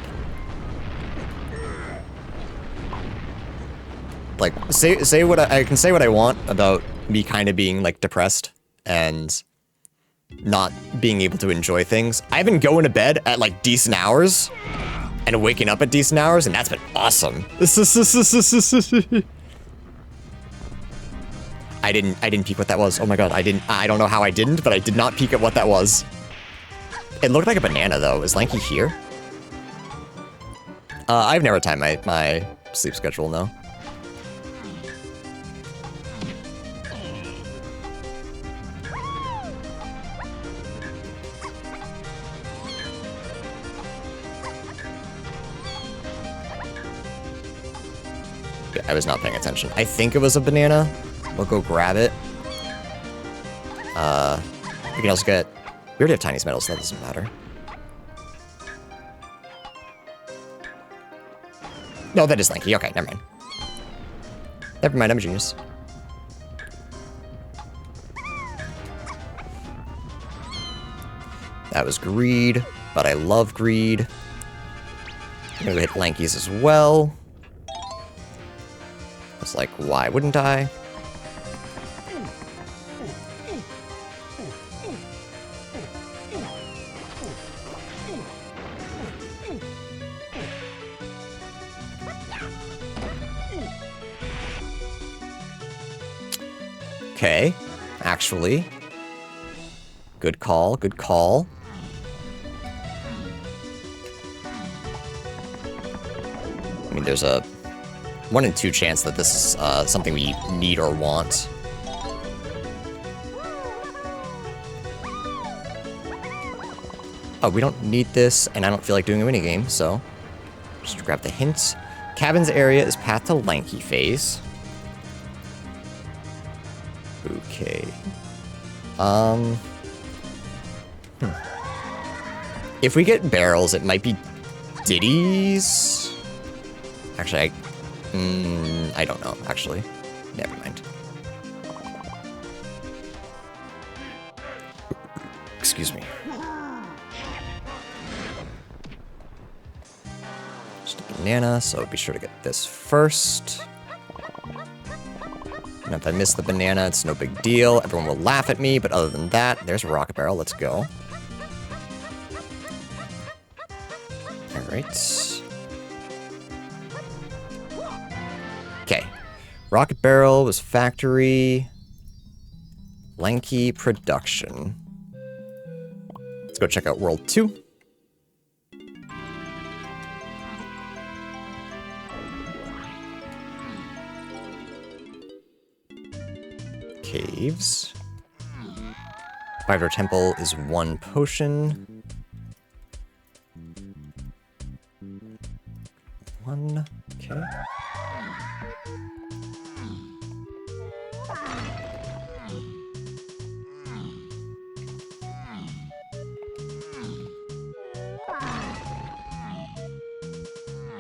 Like, say what I can say what I want about me kind of being like depressed and not being able to enjoy things. I've been going to bed at like decent hours and waking up at decent hours, and that's been awesome. I didn't peek what that was. Oh my god, I don't know how I didn't, but I did not peek at what that was. It looked like a banana though. Is Lanky here? I've never timed my sleep schedule, no. I was not paying attention. I think it was a banana. We'll go grab it. We can also get... We already have tiny metals, so that doesn't matter. No, that is Lanky. Okay, never mind. Never mind, I'm a genius. That was greed, but I love greed. I'm gonna go hit Lanky's as well. It's like, why wouldn't I? Okay, actually. Good call, good call. I mean, there's a 1 in 2 chance that this is something we need or want. Oh, we don't need this, and I don't feel like doing a minigame, so just grab the hint. Cabin's area is path to Lanky phase. Okay. If we get barrels, it might be Diddy's. Actually, I don't know, actually. Never mind. Excuse me. Just a banana, so be sure to get this first. And if I miss the banana, it's no big deal. Everyone will laugh at me, but other than that, there's a rocket barrel. Let's go. Alright. Okay. Rocket barrel was factory. Lanky production. Let's go check out World 2. Caves. Five-Door Temple is 1 potion. 1. Okay.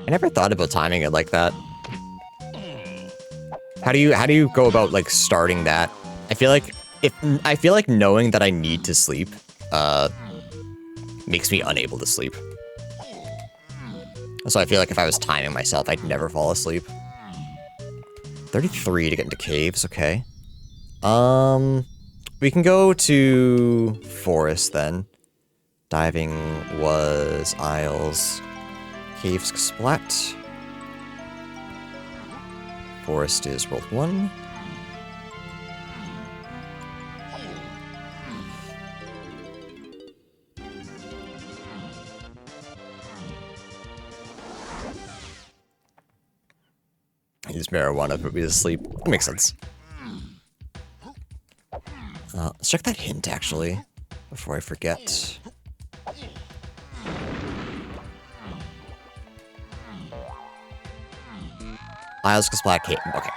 I never thought about timing it like that. How do you go about like starting that? I feel like knowing that I need to sleep makes me unable to sleep. So I feel like if I was timing myself, I'd never fall asleep. 33 to get into caves, okay. We can go to forest then. Diving was Isles. Caves Splat. Forest is World 1. Use marijuana put me to sleep. That makes sense. Let's check that hint, actually, before I forget. Isles Black Cave. Okay.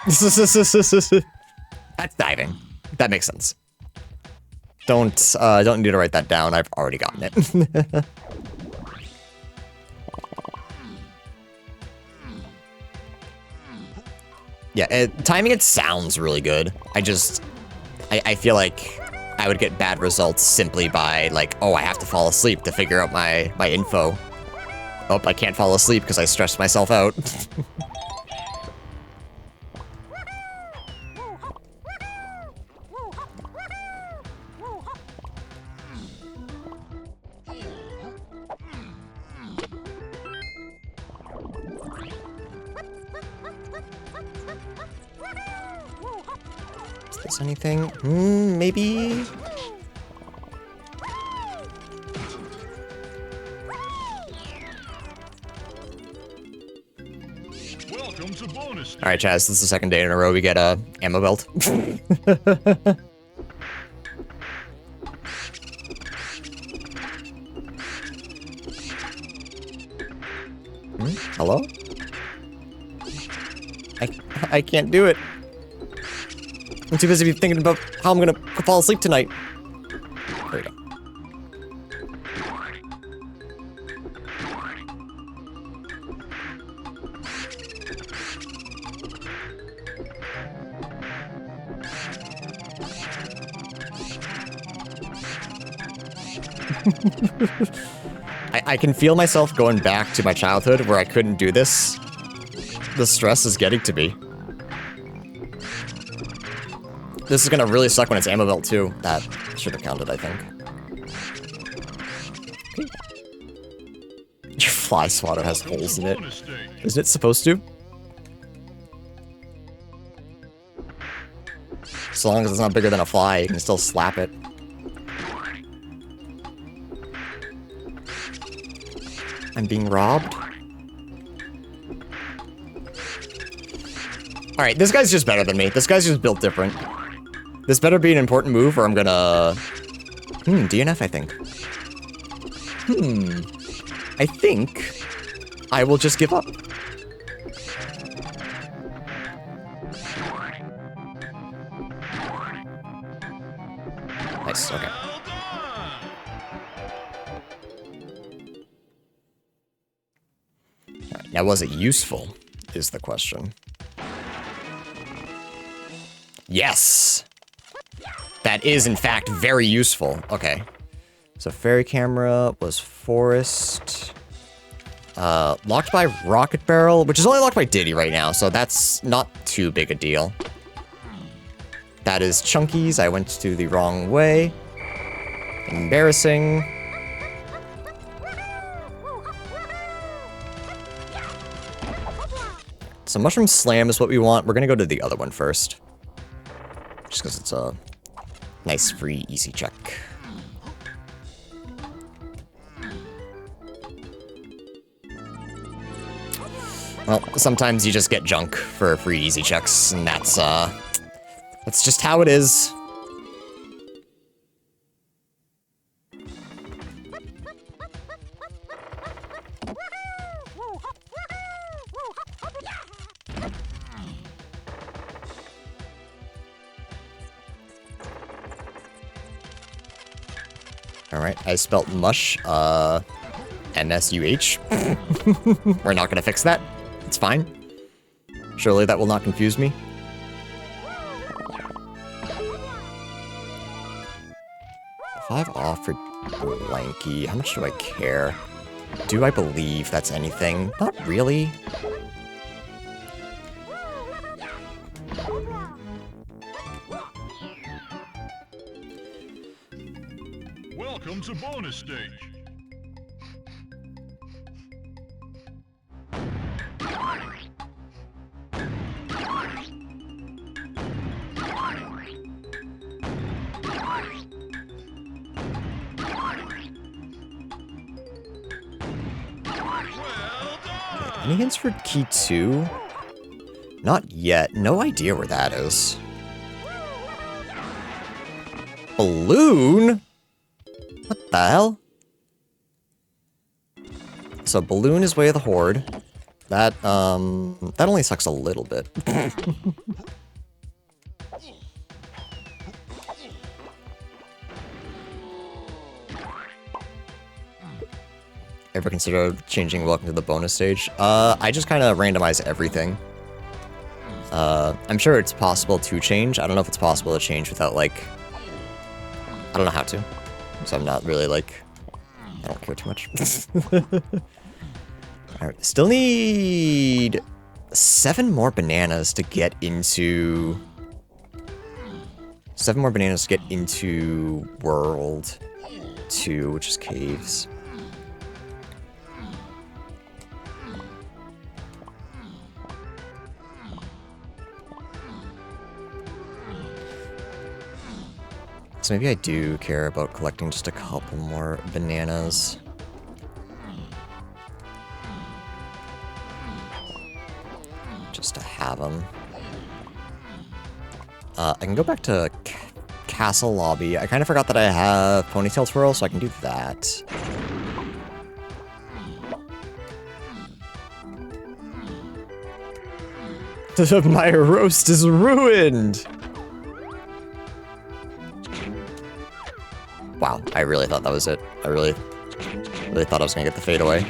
That's diving. That makes sense. Don't need to write that down. I've already gotten it. Yeah, timing it sounds really good. I feel like I would get bad results simply by like, oh, I have to fall asleep to figure out my info. Oh, I can't fall asleep because I stressed myself out. Is this anything? Maybe? Welcome to bonus. All right, Chaz, this is the second day in a row we get a ammo belt. Hello? I can't do it. I'm too busy thinking about how I'm gonna fall asleep tonight. There we go. I can feel myself going back to my childhood where I couldn't do this. The stress is getting to me. This is gonna really suck when it's ammo belt too. That should have counted, I think. Your fly swatter has holes in it. Isn't it supposed to? So long as it's not bigger than a fly, you can still slap it. I'm being robbed? Alright, this guy's just better than me. This guy's just built different. This better be an important move or I'm gonna... DNF, I think. I think I will just give up. Nice, okay. Right, now, was it useful, is the question. Yes! That is, in fact, very useful. Okay. So, fairy camera was forest. Locked by rocket barrel, which is only locked by Diddy right now, so that's not too big a deal. That is Chunkies. I went to the wrong way. Embarrassing. So Mushroom Slam is what we want. We're gonna go to the other one first. Just because it's a nice, free, easy check. Well, sometimes you just get junk for free, easy checks, and that's just how it is. Alright, I spelt mush, MSUH. We're not gonna fix that. It's fine. Surely that will not confuse me. If I've offered Lanky, how much do I care? Do I believe that's anything? Not really. Welcome to bonus stage. Any hints for key 2? Not yet. No idea where that is. Balloon? What the hell? So balloon is way of the horde. That only sucks a little bit. Ever consider changing welcome to the bonus stage? I just kind of randomize everything. I'm sure it's possible to change. I don't know if it's possible to change without, like... I don't know how to. So I'm not really, like... I don't care too much. Alright, still need 7 more bananas to get into... 7 more bananas to get into World 2, which is caves. So maybe I do care about collecting just a couple more bananas. Just to have them. I can go back to Castle Lobby. I kind of forgot that I have Ponytail Twirl, so I can do that. My roast is ruined! Wow, I really thought that was it. I really thought I was gonna get the fade away.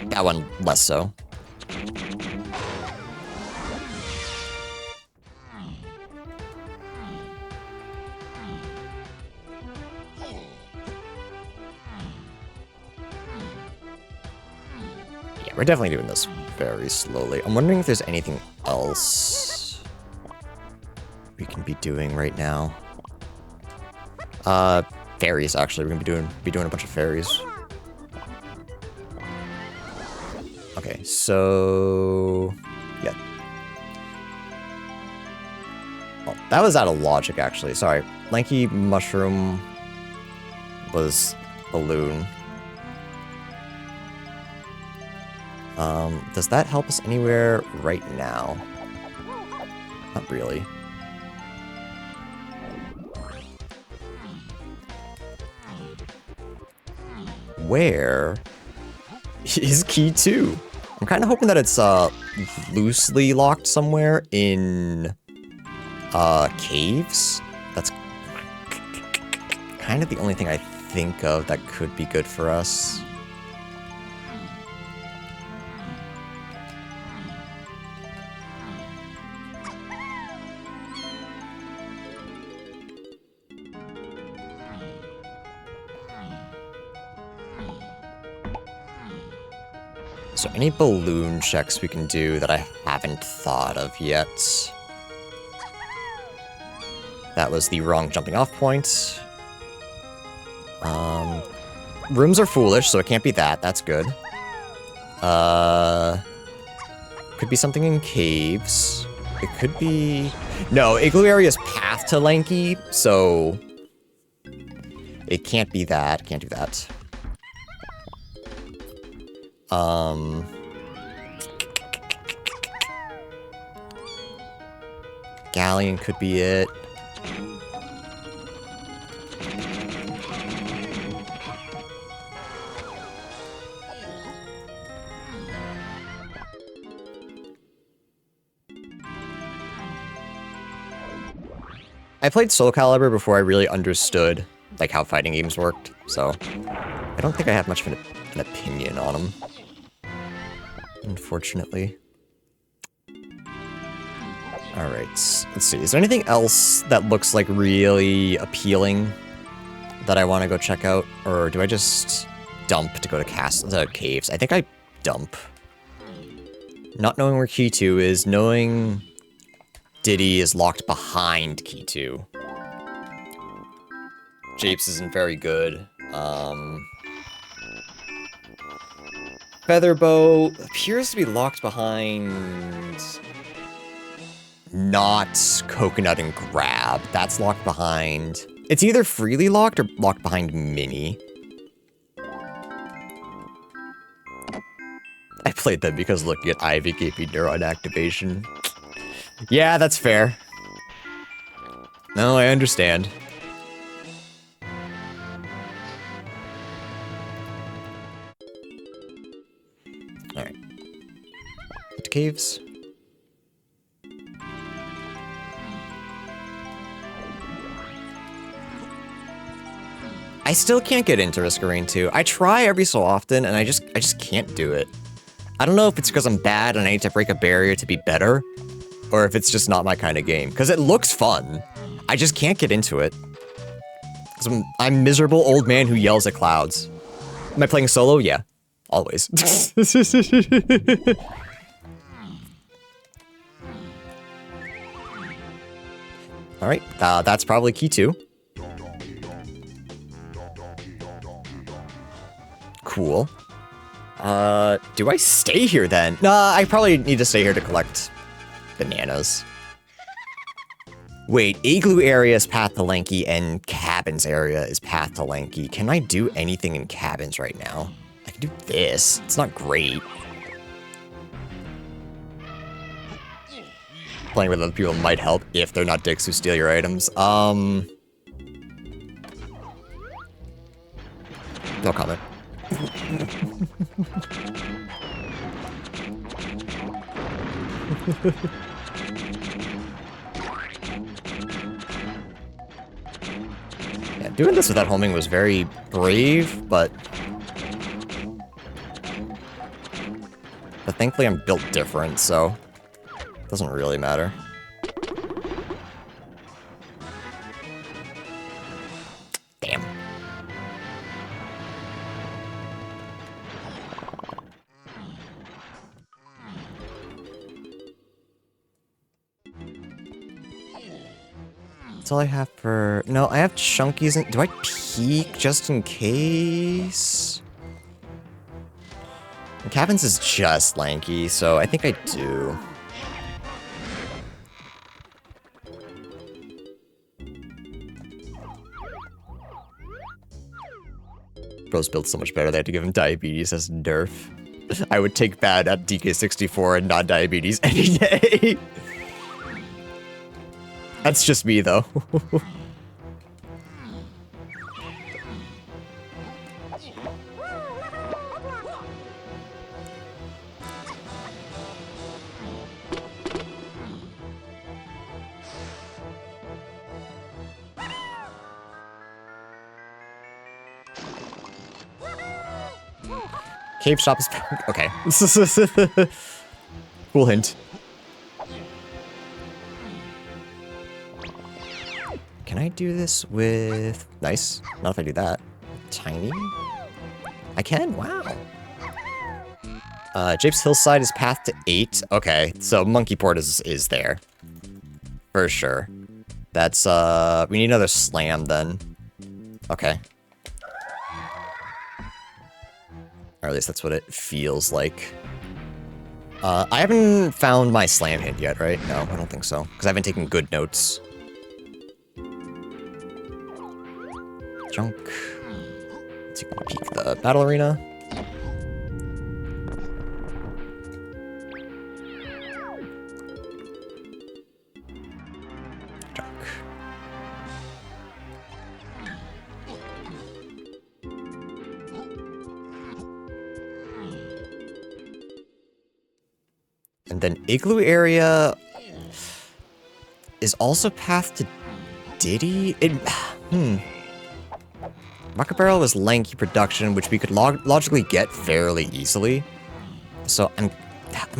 That one, less so. Yeah, we're definitely doing this very slowly. I'm wondering if there's anything else we can be doing right now. Fairies, actually. We're gonna be doing a bunch of fairies. Okay, so... yeah. Oh, that was out of logic, actually. Sorry. Lanky Mushroom was Balloon. Does that help us anywhere right now? Not really. Where is key 2? I'm kind of hoping that it's loosely locked somewhere in caves. That's kind of the only thing I think of that could be good for us. So any balloon checks we can do that I haven't thought of yet. That was the wrong jumping off point. Rooms are foolish, so it can't be that. That's good. Could be something in caves. It could be... no, Igloo Area is path to Lanky, so... it can't be that. Can't do that. Galleon could be it. I played Soul Calibur before I really understood like how fighting games worked, so I don't think I have much of an an opinion on him. Unfortunately. Alright, let's see. Is there anything else that looks like really appealing that I want to go check out? Or do I just dump to go to the caves? I think I dump. Not knowing where key 2 is, knowing Diddy is locked behind key 2. Japes isn't very good. Featherbow appears to be locked behind... Not Coconut and Grab. That's locked behind... It's either freely locked or locked behind Mini. I played them because looking at Ivy gave me neuron activation. Yeah, that's fair. No, I understand. Alright. Get to caves. I still can't get into Risk Arena 2. I try every so often, and I just can't do it. I don't know if it's because I'm bad and I need to break a barrier to be better, or if it's just not my kind of game. Because it looks fun. I just can't get into it. Because I'm miserable old man who yells at clouds. Am I playing solo? Yeah. Always. Alright, that's probably key 2. Cool. Do I stay here then? Nah, I probably need to stay here to collect bananas. Wait, Igloo area is path to Lanky and Cabins area is path to Lanky. Can I do anything in Cabins right now? I can do this. It's not great. Playing with other people might help if they're not dicks who steal your items. No comment. Yeah, doing this without homing was very brave, but thankfully I'm built different, so it doesn't really matter. Damn. That's all I have for... No, I have Chunkies in... Do I peek just in case? Cabins is just Lanky, so I think I do. Bro's built so much better, they had to give him diabetes as nerf. I would take bad at DK64 and not diabetes any day. That's just me, though. Cave shop is... Okay. Cool hint. Can I do this with... Nice. Not if I do that. Tiny? I can? Wow. Japes Hillside is path to 8. Okay, so Monkey Port is there. For sure. That's, we need another slam then. Okay. Or at least that's what it feels like. I haven't found my slam hint yet, right? No, I don't think so. Because I haven't taken good notes. Junk. Let's peek the battle arena. Junk. And then Igloo area is also path to Diddy? Rocket Barrel was lanky production, which we could logically get fairly easily. So I'm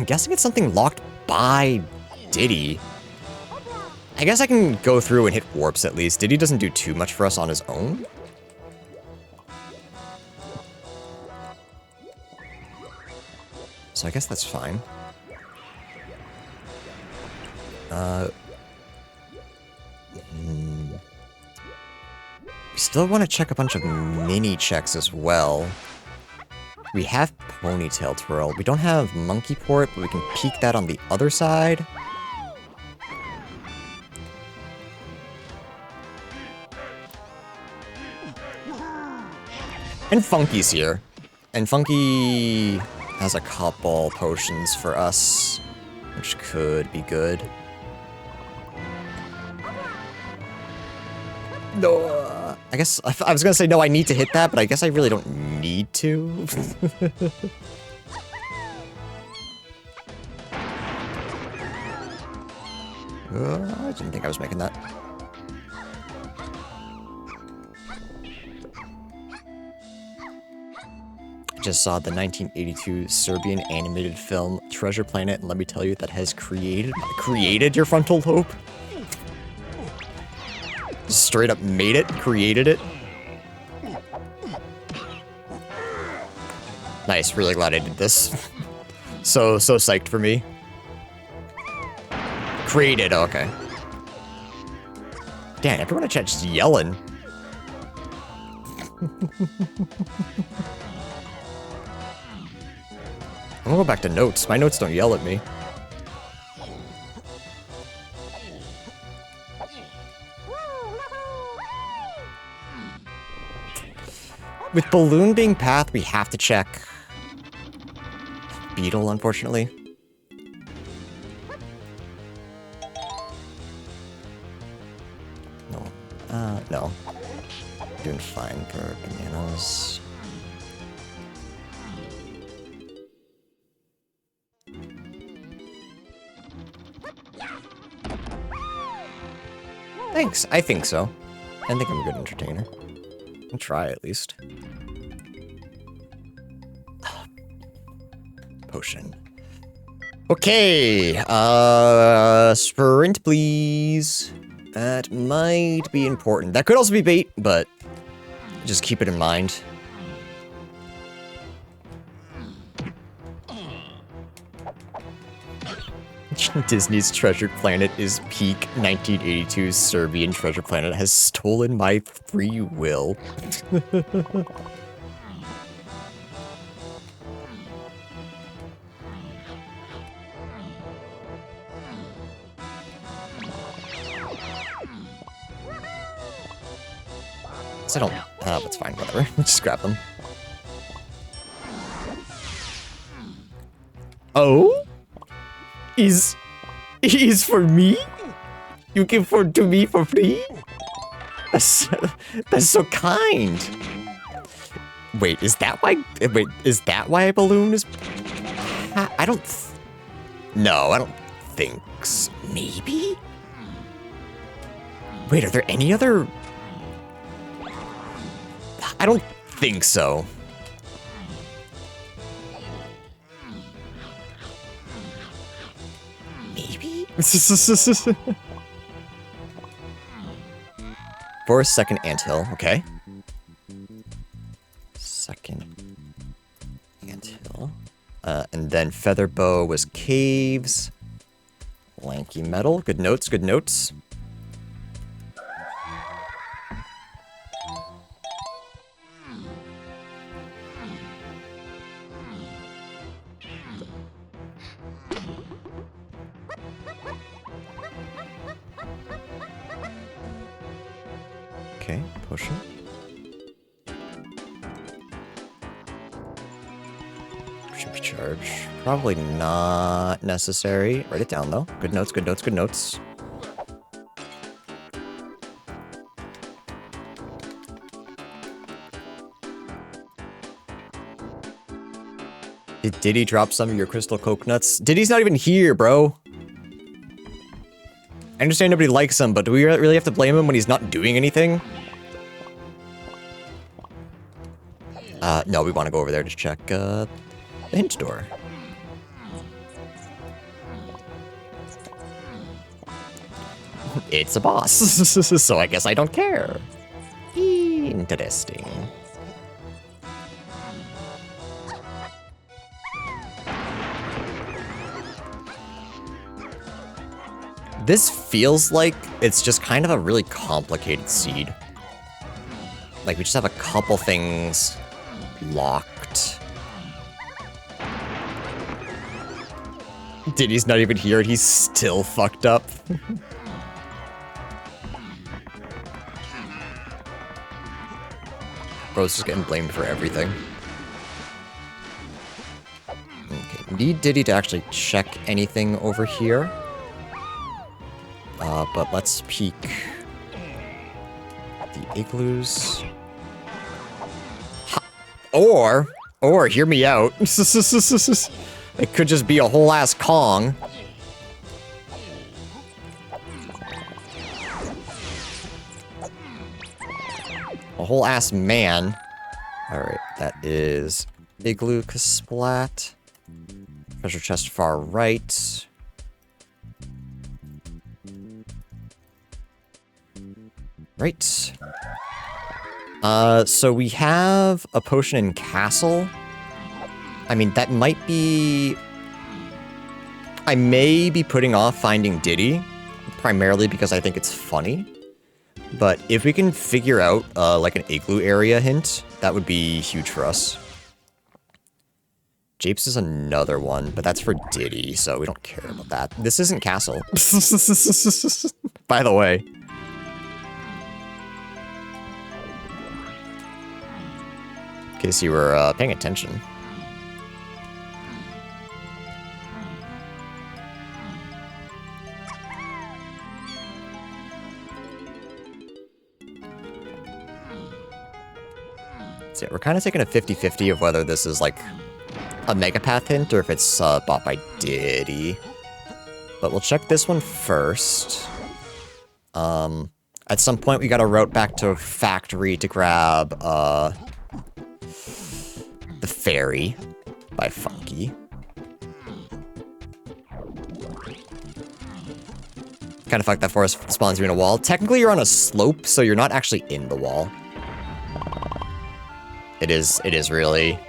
guessing it's something locked by Diddy. I guess I can go through and hit warps at least. Diddy doesn't do too much for us on his own. So I guess that's fine. We still want to check a bunch of mini checks as well. We have Ponytail Twirl. We don't have Monkey Port, but we can peek that on the other side. And Funky's here. And Funky has a couple potions for us, which could be good. No, I guess I was gonna say no, I need to hit that, but I guess I really don't need to. I didn't think I was making that. I just saw the 1982 Serbian animated film Treasure Planet, and let me tell you, that has created your frontal lobe. Straight up made it, created it. Nice, really glad I did this. So psyched for me. Created, okay. Damn, everyone in chat just yelling. I'm gonna go back to notes. My notes don't yell at me. With Balloon being path, we have to check Beetle, unfortunately. No. No. Doing fine for bananas. Thanks. I think so. I think I'm a good entertainer. I'll try at least. Potion. Okay, sprint please. That might be important. That could also be bait, but just keep it in mind. Disney's Treasure Planet is peak 1982's Serbian Treasure Planet has stolen my free will. I don't... that's fine, whatever. Just grab them. Oh? Is for me? You give to me for free? That's so kind. Wait, is that why... Wait, is that why a balloon is... I don't... No, I don't think so. Maybe? Wait, are there any other... I don't think so. Maybe? For a second anthill, okay. Second anthill. And then feather bow was caves. Lanky metal. Good notes, good notes. Okay, potion. Should be charged. Probably not necessary. Write it down though. Good notes, good notes, good notes. Did Diddy drop some of your crystal coconuts? Diddy's not even here, bro. I understand nobody likes him, but do we really have to blame him when he's not doing anything? No, we want to go over there to check, the hint door. It's a boss, so I guess I don't care. Interesting. This feels like it's just kind of a really complicated seed. Like, we just have a couple things locked. Diddy's not even here and he's still fucked up. Bro's just getting blamed for everything. Okay, need Diddy to actually check anything over here. But let's peek the igloos. Ha! Or, hear me out. It could just be a whole ass Kong. A whole ass man. Alright, that is Igloo Kasplat. Treasure chest far right. Right. So we have a potion in castle. I mean, that might be... I may be putting off finding Diddy, primarily because I think it's funny. But if we can figure out, like an igloo area hint, that would be huge for us. Japes is another one, but that's for Diddy, so we don't care about that. This isn't castle. By the way. In case you were paying attention. So yeah, we're kind of taking a 50-50 of whether this is like a Megapath hint or if it's bought by Diddy. But we'll check this one first. At some point we gotta route back to factory to grab the Fairy by Funky. Kind of fucked that forest spawns you in a wall. Technically you're on a slope, so you're not actually in the wall. It is really...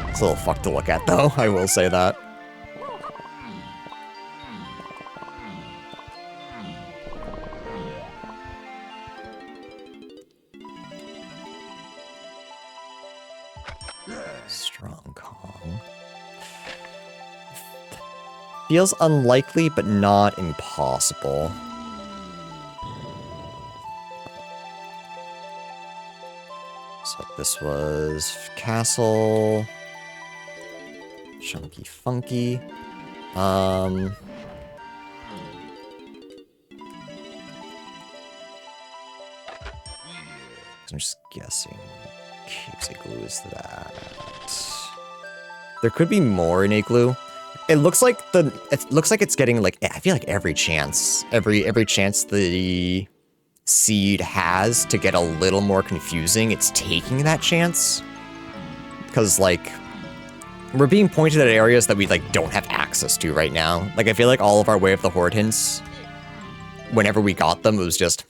It's a little fucked to look at though, I will say that. Strong Kong. Feels unlikely, but not impossible. So this was Castle. Chunky Funky. I'm just guessing. Caves Igloo is that. There could be more in Igloo. It looks like it's getting like, I feel like every chance the seed has to get a little more confusing, it's taking that chance. Because like we're being pointed at areas that we like don't have access to right now. Like I feel like all of our Way of the Horde hints, whenever we got them, it was just,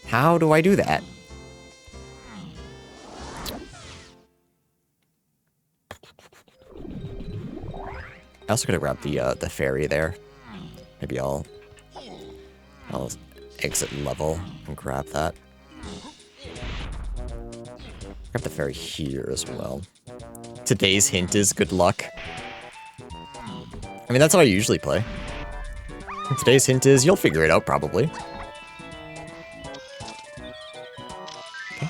how do I do that? I also could have grabbed the fairy there. Maybe I'll exit level and grab that. Grab the fairy here as well. Today's hint is good luck. I mean, that's how I usually play. Today's hint is you'll figure it out probably. Okay.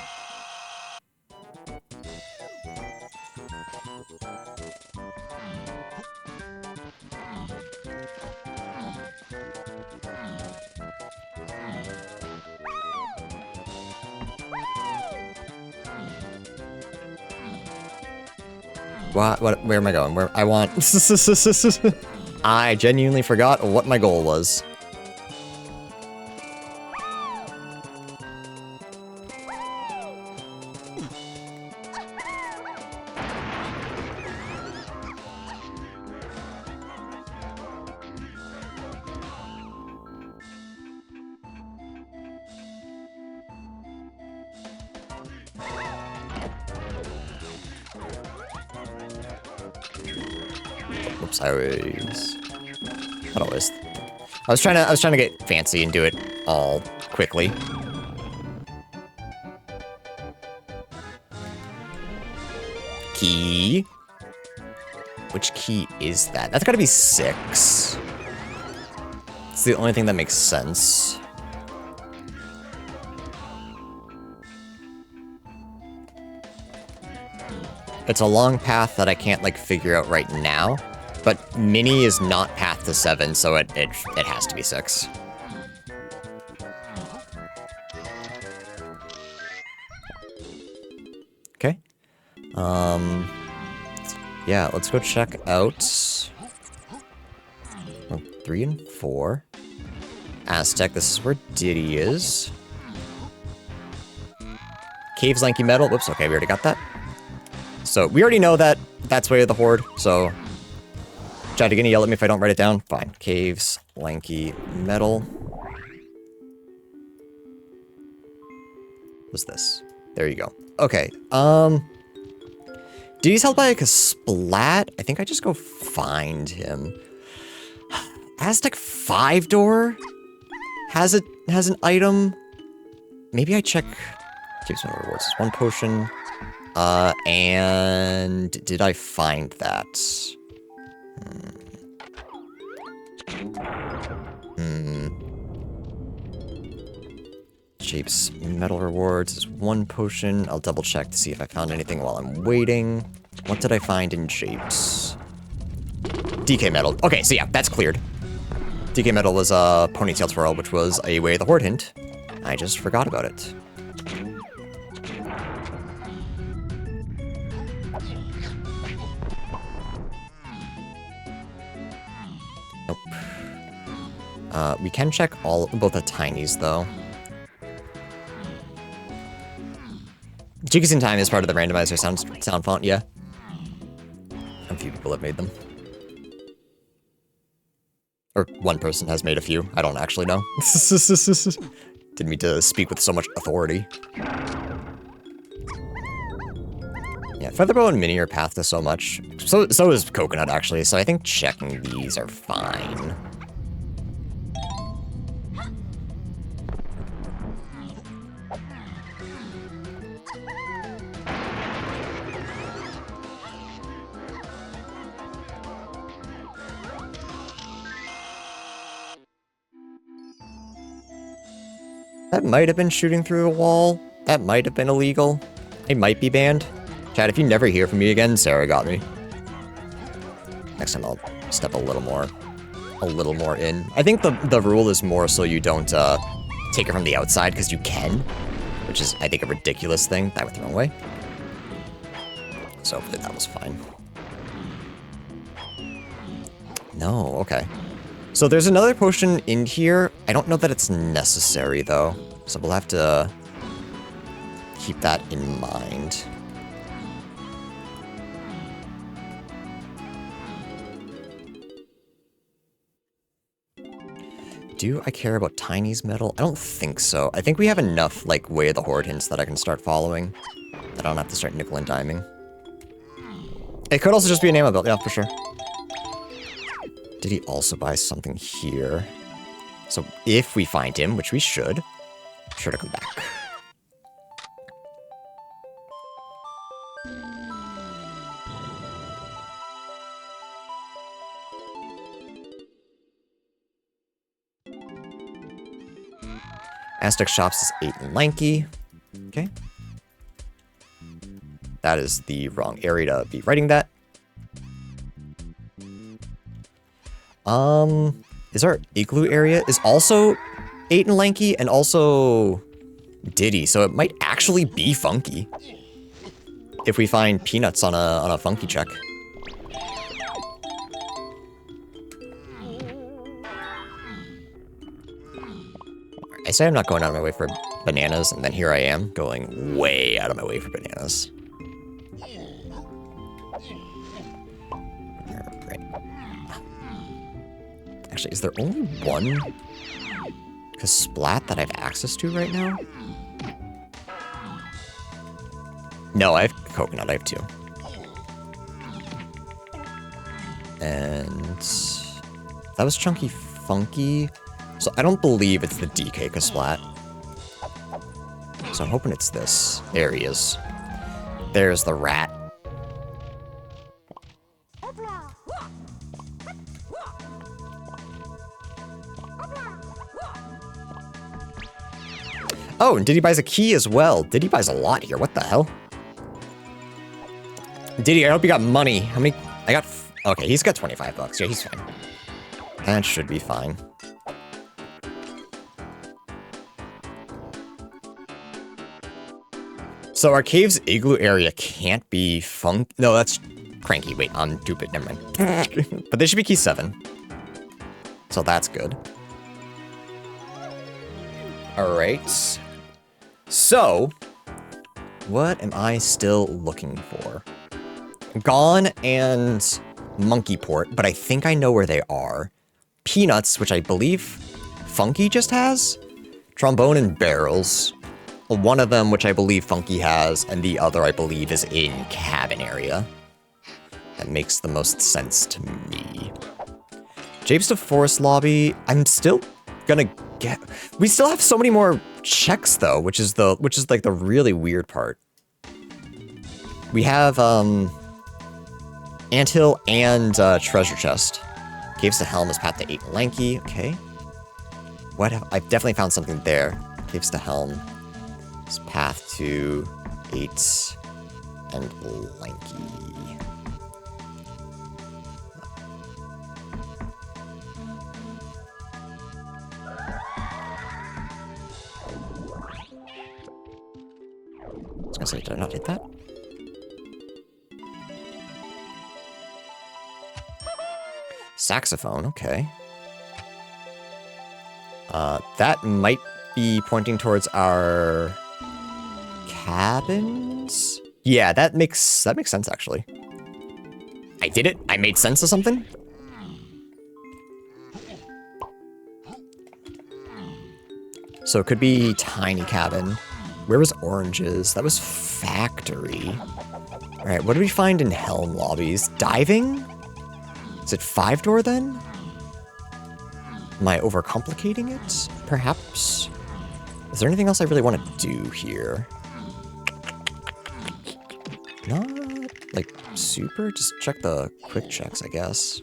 Where am I going? Where I want... I genuinely forgot what my goal was. Oops, I was... Not always. I was trying to get fancy and do it all quickly. Key. Which key is that? That's gotta be 6. It's the only thing that makes sense. It's a long path that I can't, like, figure out right now. But mini is not path to 7, so it has to be 6. Okay. Yeah, let's go check out... Oh, 3 and 4. Aztec, this is where Diddy is. Caves, Lanky Metal. Whoops, okay, we already got that. So, we already know that that's Way of the Horde, so... Chat, you gonna yell at me if I don't write it down? Fine. Caves, Lanky Metal. What's this? There you go. Okay, Diddy's held by like a splat. I think I just go find him. Aztec 5-door has an item. Maybe I check Caves Metal Rewards. It's 1 potion. And did I find that? Japes Metal Rewards is 1 potion. I'll double check to see if I found anything while I'm waiting. What did I find in Japes? DK Metal. Okay, so yeah, that's cleared. DK Metal was a Ponytail Twirl, which was a Way of the Horde hint. I just forgot about it. Nope. We can check both the tinies, though. Jiggers in Time is part of the Randomizer sound font, yeah. A few people have made them. Or 1 person has made a few. I don't actually know. Didn't mean to speak with so much authority. Yeah, Featherbow and Mini are path to so much. So is Coconut, actually, so I think checking these are fine. That might have been shooting through a wall. That might have been illegal. It might be banned. Chat, if you never hear from me again, Sarah got me. Next time I'll step a little more in. I think the rule is more so you don't take it from the outside, because you can. Which is, I think, a ridiculous thing. That went the wrong way. So hopefully that was fine. No, okay. So there's another potion in here. I don't know that it's necessary, though. So we'll have to keep that in mind. Do I care about Tiny's metal? I don't think so. I think we have enough, like, Way of the Horde hints that I can start following. That I don't have to start nickel and diming. It could also just be an ammo belt, yeah, for sure. Did he also buy something here? So if we find him, which we should, be sure to come back. Aztec Shops is 8 and lanky. Okay. That is the wrong area to be writing that. Is our igloo area is also 8 and lanky and also Diddy, so it might actually be funky if we find peanuts on a funky check. I say I'm not going out of my way for bananas, and then here I am going way out of my way for bananas. Actually, is there only one splat that I have access to right now? No, I have coconut. I have 2. And that was Chunky Funky. So I don't believe it's the DK Kasplat. So I'm hoping it's this. There he is. There's the rat. Oh, and Diddy buys a key as well. Diddy buys a lot here. What the hell? Diddy, I hope you got money. How many? I got... Okay, he's got 25 bucks. Yeah, he's fine. That should be fine. So our cave's igloo area can't be funk... No, that's cranky. Wait, I'm stupid. Never mind. But they should be key 7. So that's good. Alright. So, what am I still looking for? Gone and Monkeyport, but I think I know where they are. Peanuts, which I believe Funky just has. Trombone and barrels. One of them, which I believe Funky has, and the other I believe is in cabin area. That makes the most sense to me. Japes to Forest Lobby, I'm still gonna get... We still have so many more checks though, which is like the really weird part. We have Anthill and Treasure Chest. Caves to Helm is path to 8 and Lanky. Okay. What have... I've definitely found something there. Caves to Helm is path to 8 and Lanky. I was gonna say, did I not hit that? Saxophone, okay. That might be pointing towards our cabins? Yeah, that makes sense actually. I did it. I made sense of something. So it could be tiny cabin. Where was oranges? That was factory. All right, what did we find in Helm lobbies? Diving? Is it 5-door then? Am I overcomplicating it? Perhaps? Is there anything else I really want to do here? Not, like, super? Just check the quick checks, I guess.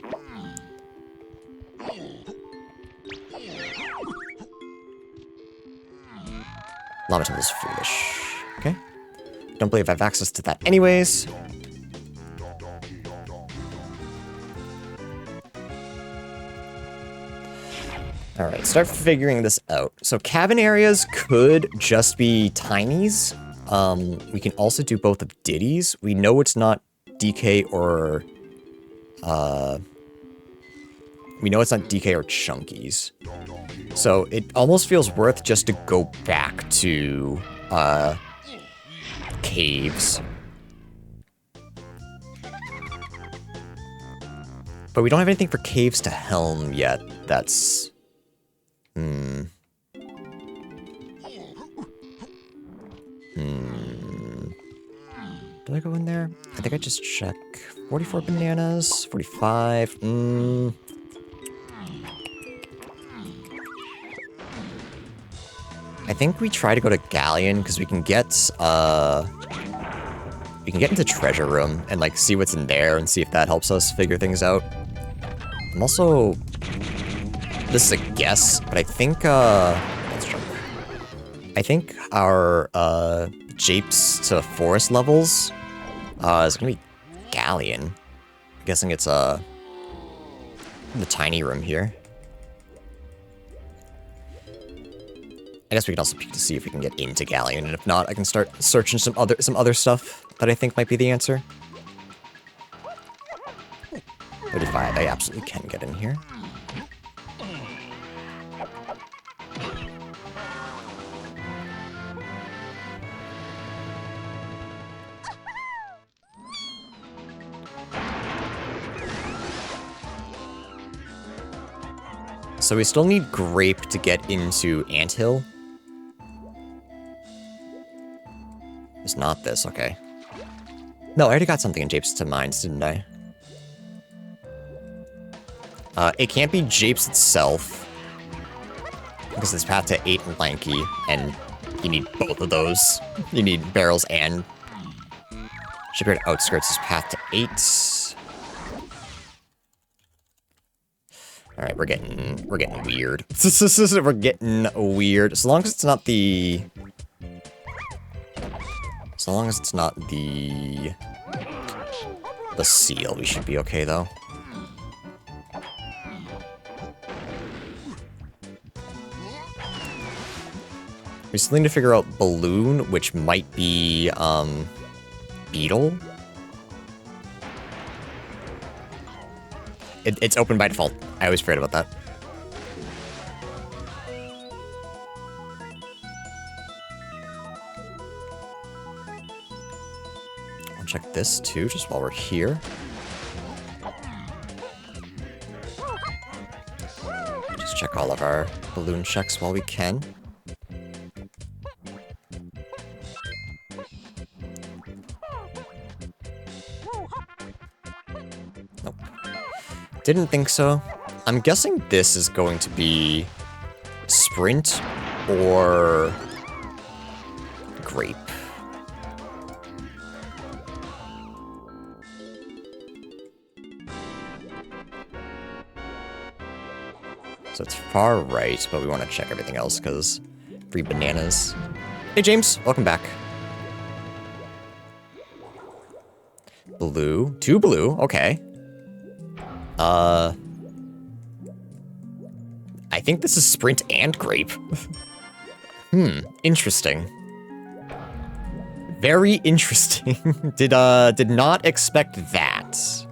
Llama Temple is foolish. Okay. Don't believe I have access to that anyways. Alright, start figuring this out. So cabin areas could just be tinies. We can also do both of Diddy's. We know it's not DK or... we know it's not DK or Chunky's. So it almost feels worth just to go back to caves. But we don't have anything for caves to Helm yet. That's... Do I go in there? I think I just check. 44 bananas, 45. I think we try to go to Galleon because we can get into Treasure Room and like see what's in there and see if that helps us figure things out. I'm also, this is a guess, but I think let's jump. I think our Japes to Forest levels is gonna be Galleon. I'm guessing it's the tiny room here. I guess we can also peek to see if we can get into Galleon, and if not, I can start searching some other stuff that I think might be the answer. 35, I absolutely can get in here. So we still need Grape to get into Anthill. It's not this, okay. No, I already got something in Japes to Mines, didn't I? It can't be Japes itself, because it's path to 8 and lanky, and you need both of those. You need barrels and Shipyard Outskirts is path to 8. All right, we're getting weird. We're getting weird. As long as it's not the seal, we should be okay though. We still need to figure out Balloon, which might be Beetle. It's open by default. I always forget about that. I'll check this too, just while we're here. Just check all of our balloon checks while we can. Nope. Didn't think so. I'm guessing this is going to be Sprint or Grape. So it's far right, but we want to check everything else because free bananas. Hey James, welcome back. Blue, 2 blue, okay. I think this is Sprint and Grape. Interesting. Very interesting. Did not expect that.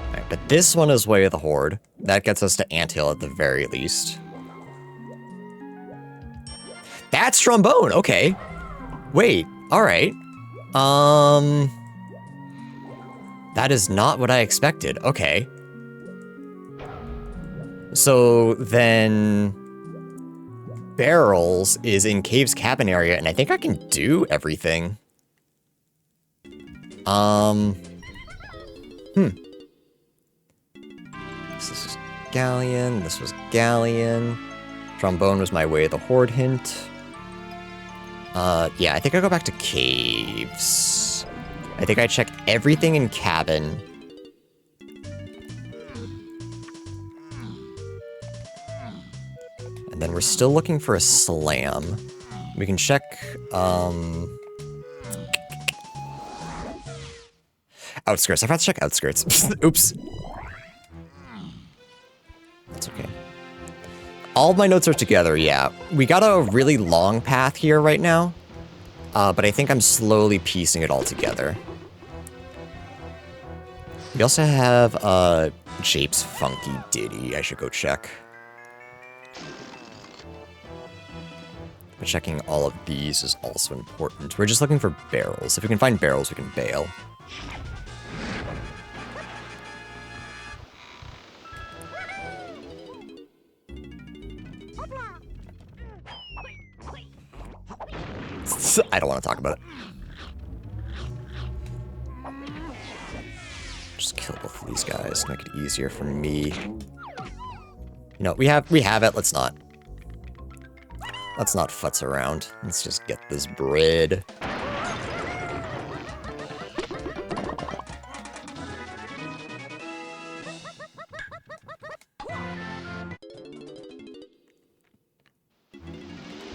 Alright, but this one is Way of the Horde. That gets us to Anthill at the very least. That's Trombone, okay. Wait, alright. That is not what I expected. Okay. So then Barrels is in Cave's cabin area, and I think I can do everything. This is Galleon, this was Galleon. Trombone was my Way of the Horde hint. Yeah, I think I go back to Caves. I think I check everything in cabin. And then we're still looking for a slam. We can check, Outskirts. I forgot to check Outskirts. Oops. That's okay. All of my notes are together, yeah. We got a really long path here right now. But I think I'm slowly piecing it all together. We also have, Jape's Funky Ditty I should go check. But checking all of these is also important. We're just looking for barrels. If we can find barrels, we can bail. I don't want to talk about it. Just kill both of these guys, make it easier for me. You know, we have it, let's not futz around. Let's just get this bread.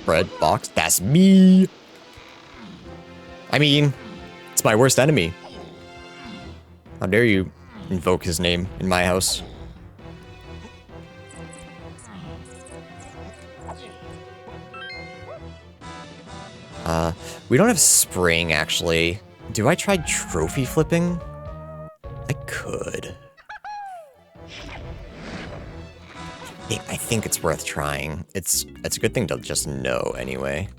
BeardBox, that's me. I mean, it's my worst enemy. How dare you invoke his name in my house? We don't have spring, actually. Do I try trophy flipping? I could. I think it's worth trying. It's a good thing to just know anyway.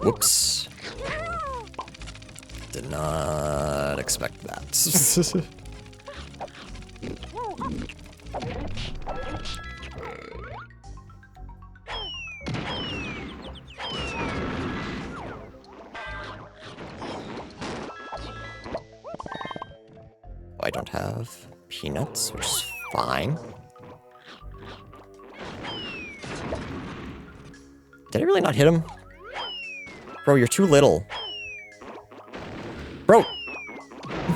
Whoops. Did not expect that. peanuts, which is fine. Did I really not hit him? Bro, you're too little. Bro!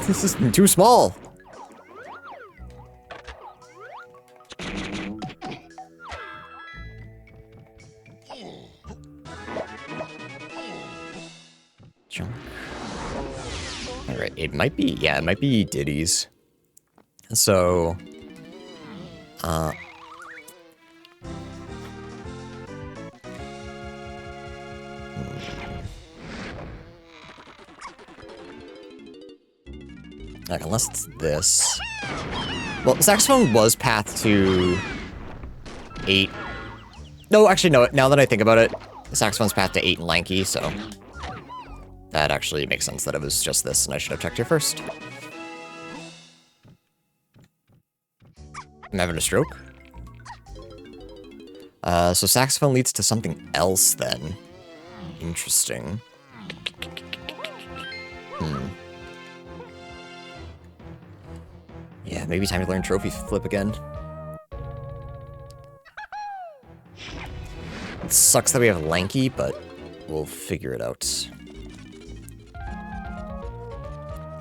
This is too small! Junk. Alright, it might be, yeah, it might be Diddy's. So... Like, unless it's this. Well, the saxophone was path to 8. No, actually, no. Now that I think about it, the saxophone's path to 8 and lanky, so that actually makes sense that it was just this, and I should have checked here first. I'm having a stroke. So saxophone leads to something else then. Interesting. Yeah, maybe time to learn trophy flip again. It sucks that we have lanky, but we'll figure it out.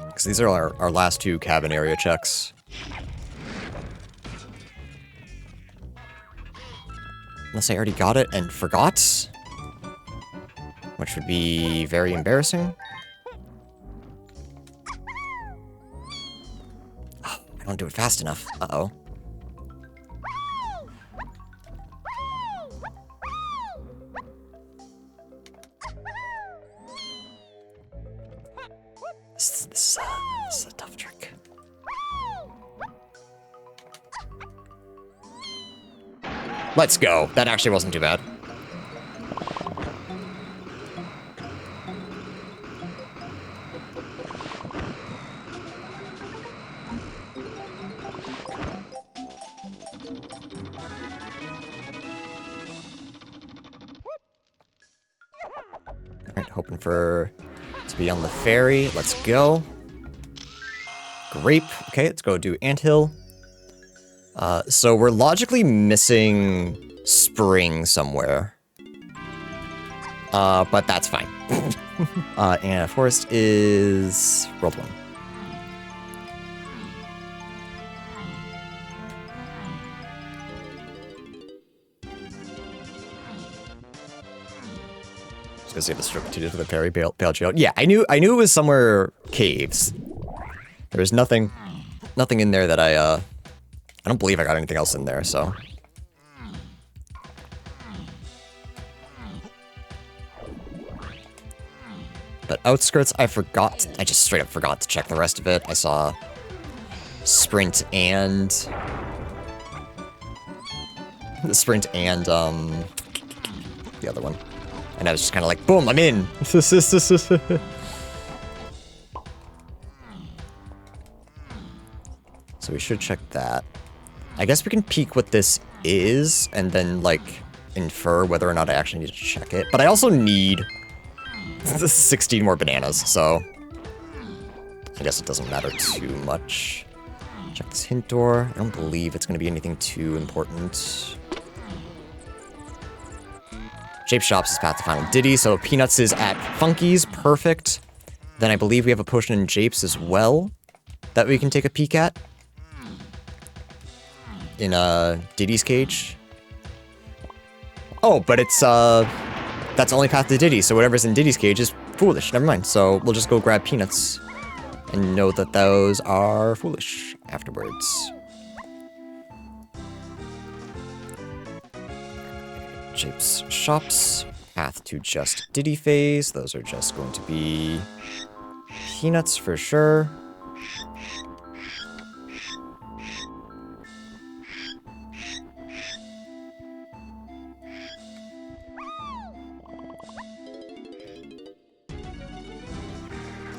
Because these are our last 2 cabin area checks. Unless I already got it and forgot. Which would be very embarrassing. I don't do it fast enough. Uh-oh. This is a tough trick. Let's go. That actually wasn't too bad. Alright, hoping for to be on the ferry. Let's go. Grape. Okay, let's go do anthill. So we're logically missing spring somewhere. But that's fine. And forest is world 1. I was gonna say the stroke to the Perry Pale Trail. Yeah, I knew it was somewhere caves. There was nothing in there that I don't believe I got anything else in there, so. But outskirts, I just straight up forgot to check the rest of it. I saw sprint and the other one. And I was just kind of like, boom, I'm in. So we should check that. I guess we can peek what this is and then, like, infer whether or not I actually need to check it. But I also need 16 more bananas, so I guess it doesn't matter too much. Check this hint door. I don't believe it's going to be anything too important. Shape Shops is path to Final Diddy, so Peanuts is at Funky's, perfect. Then I believe we have a potion in Japes as well that we can take a peek at. In Diddy's cage. Oh, but it's that's only path to Diddy, so whatever's in Diddy's cage is foolish. Never mind. So we'll just go grab Peanuts and know that those are foolish afterwards. Japes Shops, path to just Diddy phase. Those are just going to be Peanuts for sure.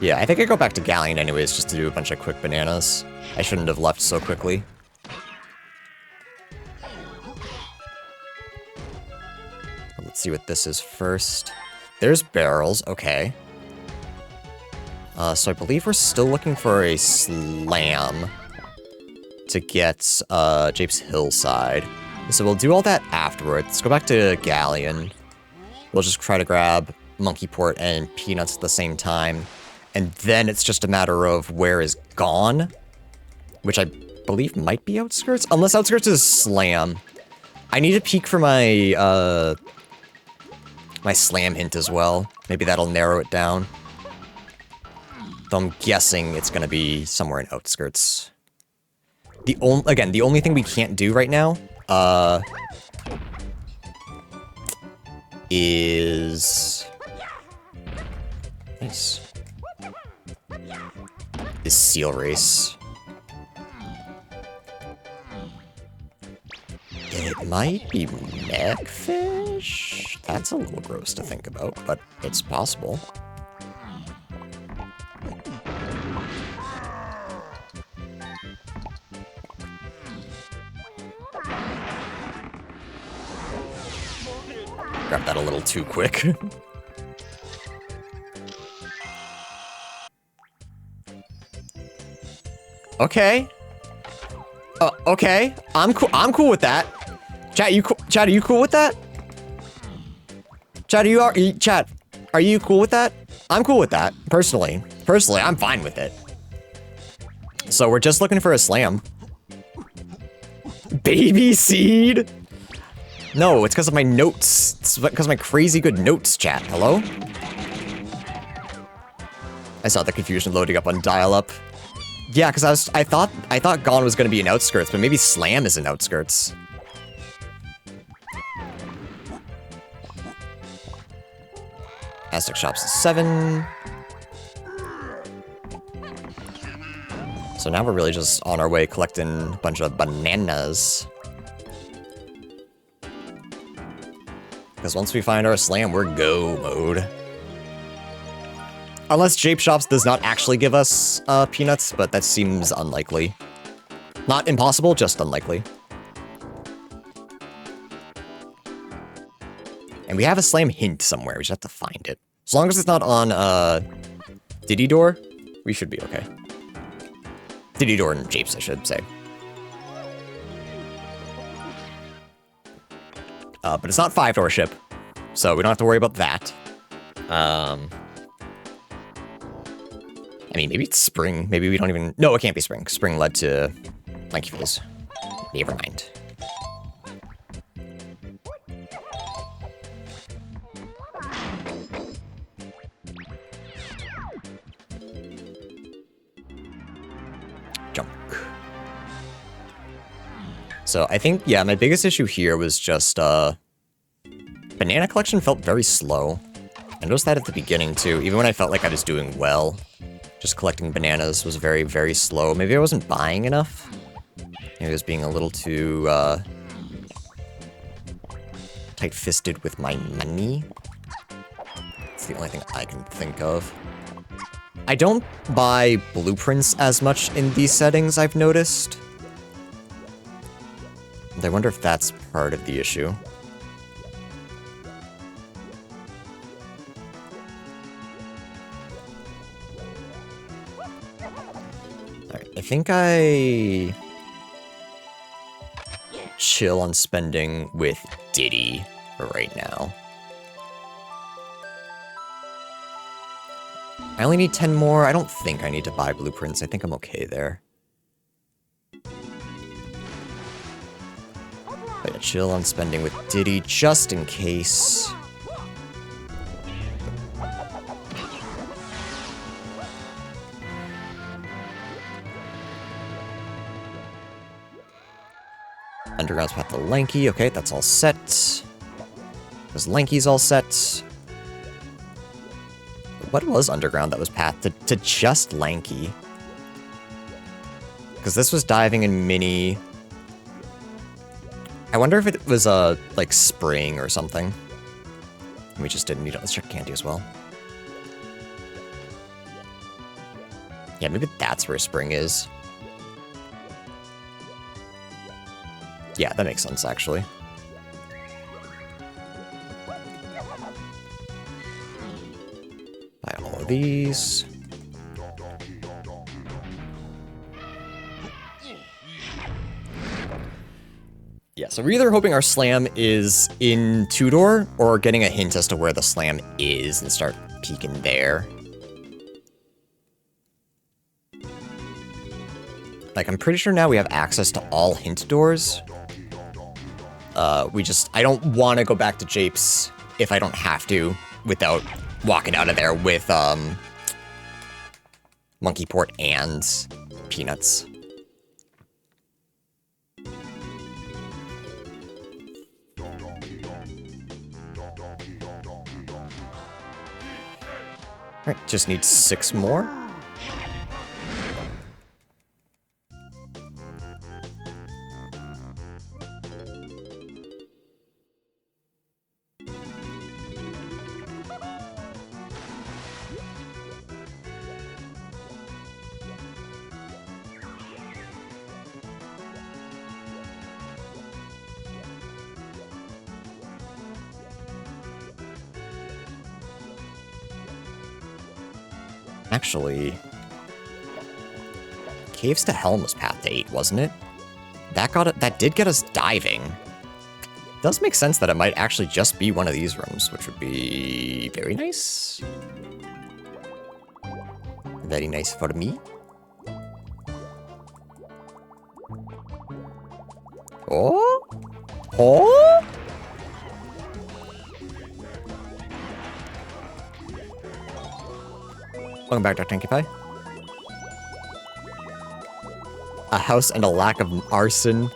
Yeah, I think I go back to Galleon anyways, just to do a bunch of quick bananas. I shouldn't have left so quickly. Let's see what this is first. There's barrels, okay. So I believe we're still looking for a slam. to get Jape's Hillside. So we'll do all that afterwards. Let's go back to Galleon. We'll just try to grab Monkey Port and Peanuts at the same time. And then it's just a matter of where is Gone, which I believe might be Outskirts, unless Outskirts is Slam. I need to peek for my my Slam hint as well. Maybe that'll narrow it down. Though I'm guessing it's gonna be somewhere in Outskirts. The only thing we can't do right now, is nice. Is Seal Race. It might be Neckfish? That's a little gross to think about, but it's possible. Grabbed that a little too quick. Okay. Okay. I'm cool with that. Chat, Chat, are you cool with that? Chat, are you cool with that? I'm cool with that, personally. Personally, I'm fine with it. So we're just looking for a Slam. Baby Seed? No, it's because of my notes. It's because of my crazy good notes, chat. Hello? I saw the confusion loading up on dial-up. Yeah, because I thought Gone was gonna be in Outskirts, but maybe Slam is in Outskirts. Aztec Shops is 7. So now we're really just on our way collecting a bunch of bananas. Because once we find our Slam, we're go mode. Unless Jape Shops does not actually give us peanuts, but that seems unlikely. Not impossible, just unlikely. And we have a Slam hint somewhere, we just have to find it. As long as it's not on Diddy Door, we should be okay. Diddy Door and Japes, I should say. But it's not 5-door ship, so we don't have to worry about that. I mean, maybe it's Spring. Maybe we don't even... No, it can't be Spring. Spring led to Lanky Phase. Never mind. Junk. So I think, yeah, my biggest issue here was just, banana collection felt very slow. I noticed that at the beginning, too. Even when I felt like I was doing well, just collecting bananas was very, very slow. Maybe I wasn't buying enough. Maybe I was being a little too, tight-fisted with my money. That's the only thing I can think of. I don't buy blueprints as much in these settings, I've noticed. I wonder if that's part of the issue. Alright, I think I chill on spending with Diddy for right now. I only need 10 more. I don't think I need to buy blueprints. I think I'm okay there. But yeah, chill on spending with Diddy just in case. Underground's path to Lanky. Okay, that's all set. Because Lanky's all set. What was Underground that was path to just Lanky? Because this was diving in Mini. I wonder if it was like Spring or something. We just didn't need it. Let's check Candy as well. Yeah, maybe that's where Spring is. Yeah, that makes sense, actually. Buy all of these. Yeah, so we're either hoping our slam is in two-door or getting a hint as to where the slam is and start peeking there. Like, I'm pretty sure now we have access to all hint doors. I don't want to go back to Japes if I don't have to without walking out of there with, Monkey Port and Peanuts. Alright, just need 6 more. Actually, Caves to Helm was path to 8, wasn't it? That did get us diving. Does make sense that it might actually just be one of these rooms, which would be very nice. Very nice for me. Oh? Oh? Welcome back, Dr. Tanky Pie. A house and a lack of arson.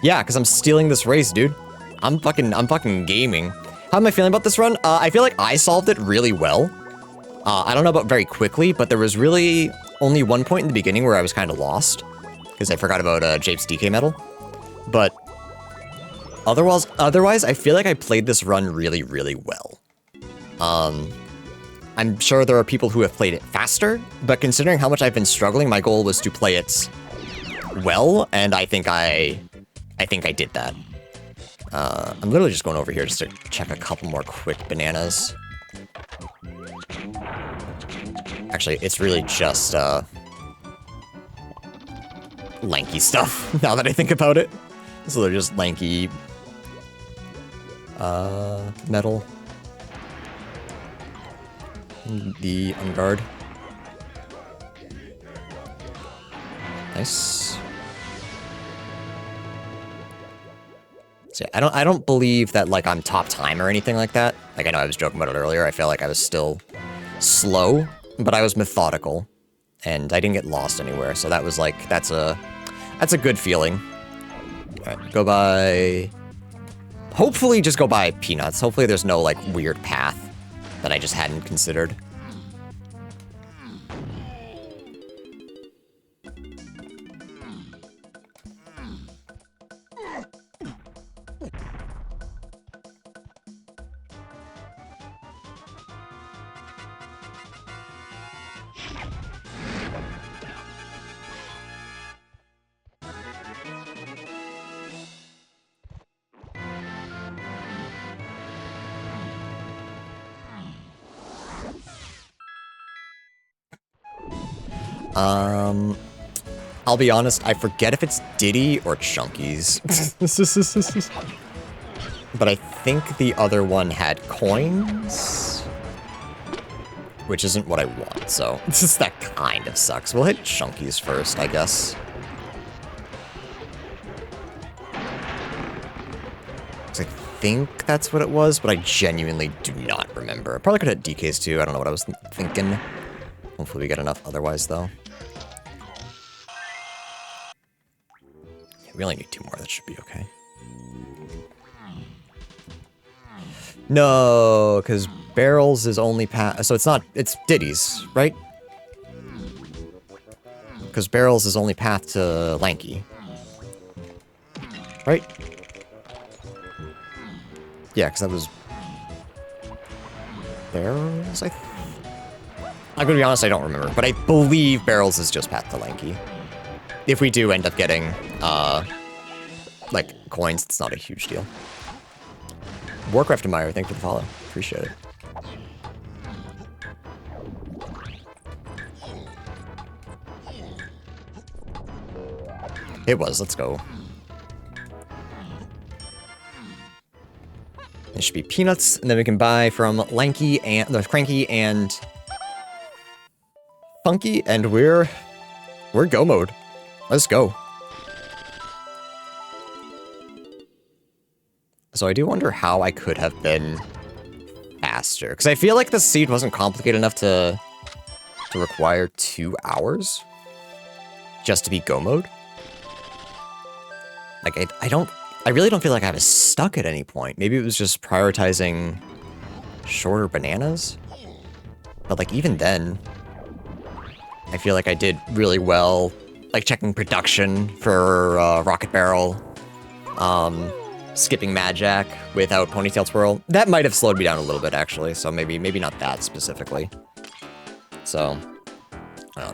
Yeah, because I'm stealing this race, dude. I'm fucking gaming. How am I feeling about this run? I feel like I solved it really well. I don't know about very quickly, but there was really only one point in the beginning where I was kind of lost. Because I forgot about Jape's DK medal. But otherwise, I feel like I played this run really, really well. I'm sure there are people who have played it faster, but considering how much I've been struggling, my goal was to play it well, and I think I did that. I'm literally just going over here just to check a couple more quick bananas. Actually, it's really just lanky stuff, now that I think about it. So they're just lanky metal. The unguard. Nice. So yeah, I don't believe that like I'm top time or anything like that. Like I know I was joking about it earlier. I felt like I was still slow, but I was methodical, and I didn't get lost anywhere. So that was like that's a good feeling. All right, go by. Hopefully, just go by Peanuts. Hopefully, there's no like weird path that I just hadn't considered. I'll be honest, I forget if it's Diddy or Chunkies. But I think the other one had coins, which isn't what I want, so that kind of sucks. We'll hit Chunkies first, I guess. I think that's what it was, but I genuinely do not remember. I probably could hit DKs too, I don't know what I was thinking. Hopefully we get enough otherwise, though. We only need 2 more, that should be okay. No, because Barrels is only path, so it's Diddy's, right? Because Barrels is only path to Lanky. Right? Yeah, because that was Barrels, I'm gonna be honest, I don't remember, but I believe Barrels is just path to Lanky. If we do end up getting, like, coins, it's not a huge deal. Warcraft Admirer, thank you for the follow. Appreciate it. It was, let's go. It should be peanuts, and then we can buy from Lanky and Cranky and Funky, and we're go mode. Let's go. So I do wonder how I could have been faster, because I feel like the seed wasn't complicated enough to require 2 hours just to be go mode. Like I really don't feel like I was stuck at any point. Maybe it was just prioritizing shorter bananas, but like even then, I feel like I did really well, like checking production for Rocket Barrel, skipping Mad Jack without Ponytail Twirl. That might have slowed me down a little bit, actually, so maybe not that specifically. So,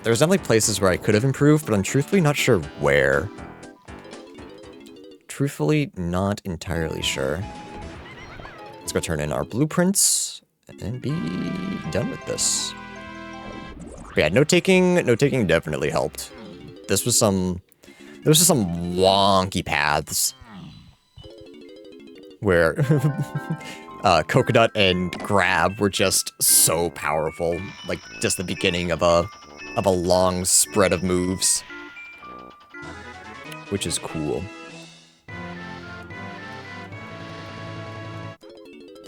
there's definitely places where I could have improved, but I'm truthfully not sure where. Truthfully, not entirely sure. Let's go turn in our blueprints and be done with this. But yeah, note taking definitely helped. There was just some wonky paths where Coconut and Grab were just so powerful, like just the beginning of a long spread of moves, which is cool.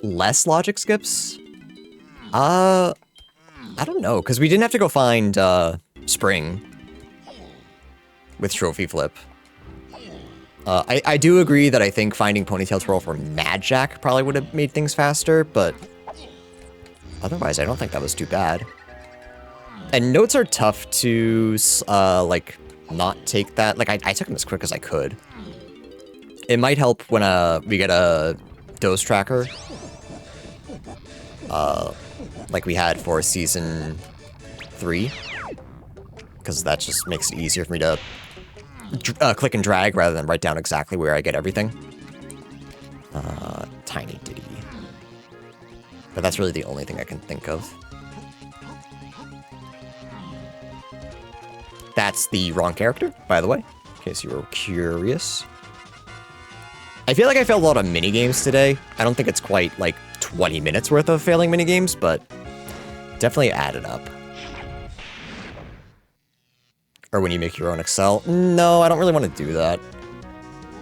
Less logic skips? I don't know, because we didn't have to go find Spring with Trophy Flip. I do agree that I think finding Ponytail Twirl for Mad Jack probably would have made things faster, but otherwise I don't think that was too bad. And notes are tough to, like, not take that. Like, I took them as quick as I could. It might help when we get a dose tracker. Like we had for Season 3. Because that just makes it easier for me to click and drag rather than write down exactly where I get everything. Tiny Diddy. But that's really the only thing I can think of. That's the wrong character, by the way, in case you were curious. I feel like I failed a lot of minigames today. I don't think it's quite, like, 20 minutes worth of failing minigames, but definitely added up. Or when you make your own Excel. No, I don't really want to do that.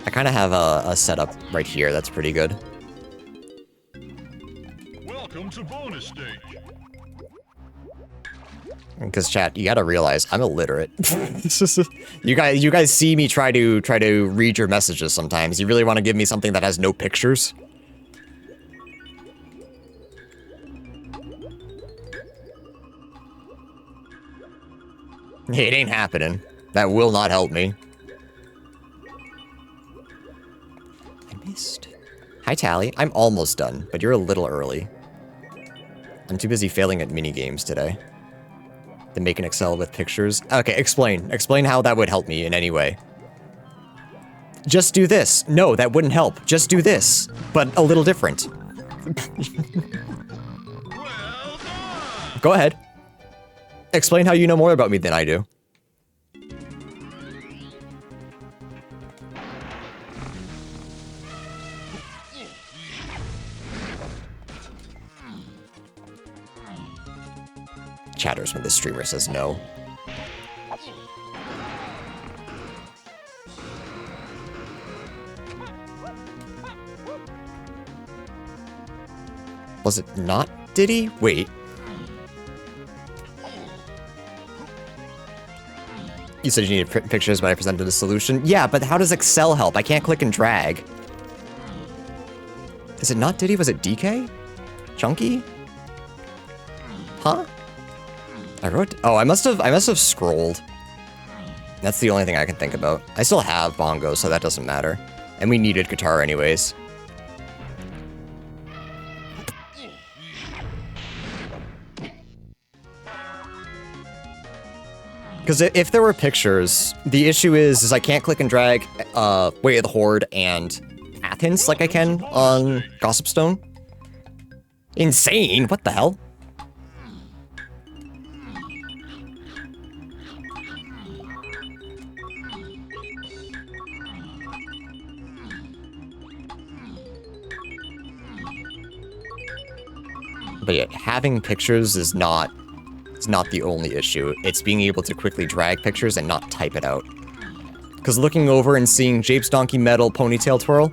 I kind of have a setup right here that's pretty good. Welcome to bonus stage. Because chat, you gotta realize I'm illiterate. You guys see me try to read your messages sometimes. You really want to give me something that has no pictures? It ain't happening. That will not help me. I missed. Hi, Tally. I'm almost done, but you're a little early. I'm too busy failing at minigames today to make an Excel with pictures. Okay, explain. Explain how that would help me in any way. Just do this. No, that wouldn't help. Just do this, but a little different. Go ahead. Explain how you know more about me than I do. Chatters when the streamer says no. Was it not Diddy? Wait. You said you needed pictures, but I presented a solution. Yeah, but how does Excel help? I can't click and drag. Is it not Diddy? Was it DK? Chunky? Huh? I wrote... Oh, I must have scrolled. That's the only thing I can think about. I still have Bongo, so that doesn't matter. And we needed guitar anyways. Because if there were pictures, the issue is I can't click and drag Way of the Horde and path hints like I can on Gossip Stone. Insane! What the hell? But yeah, having pictures is not... It's not the only issue. It's being able to quickly drag pictures and not type it out. Because looking over and seeing Japes Donkey Metal Ponytail Twirl,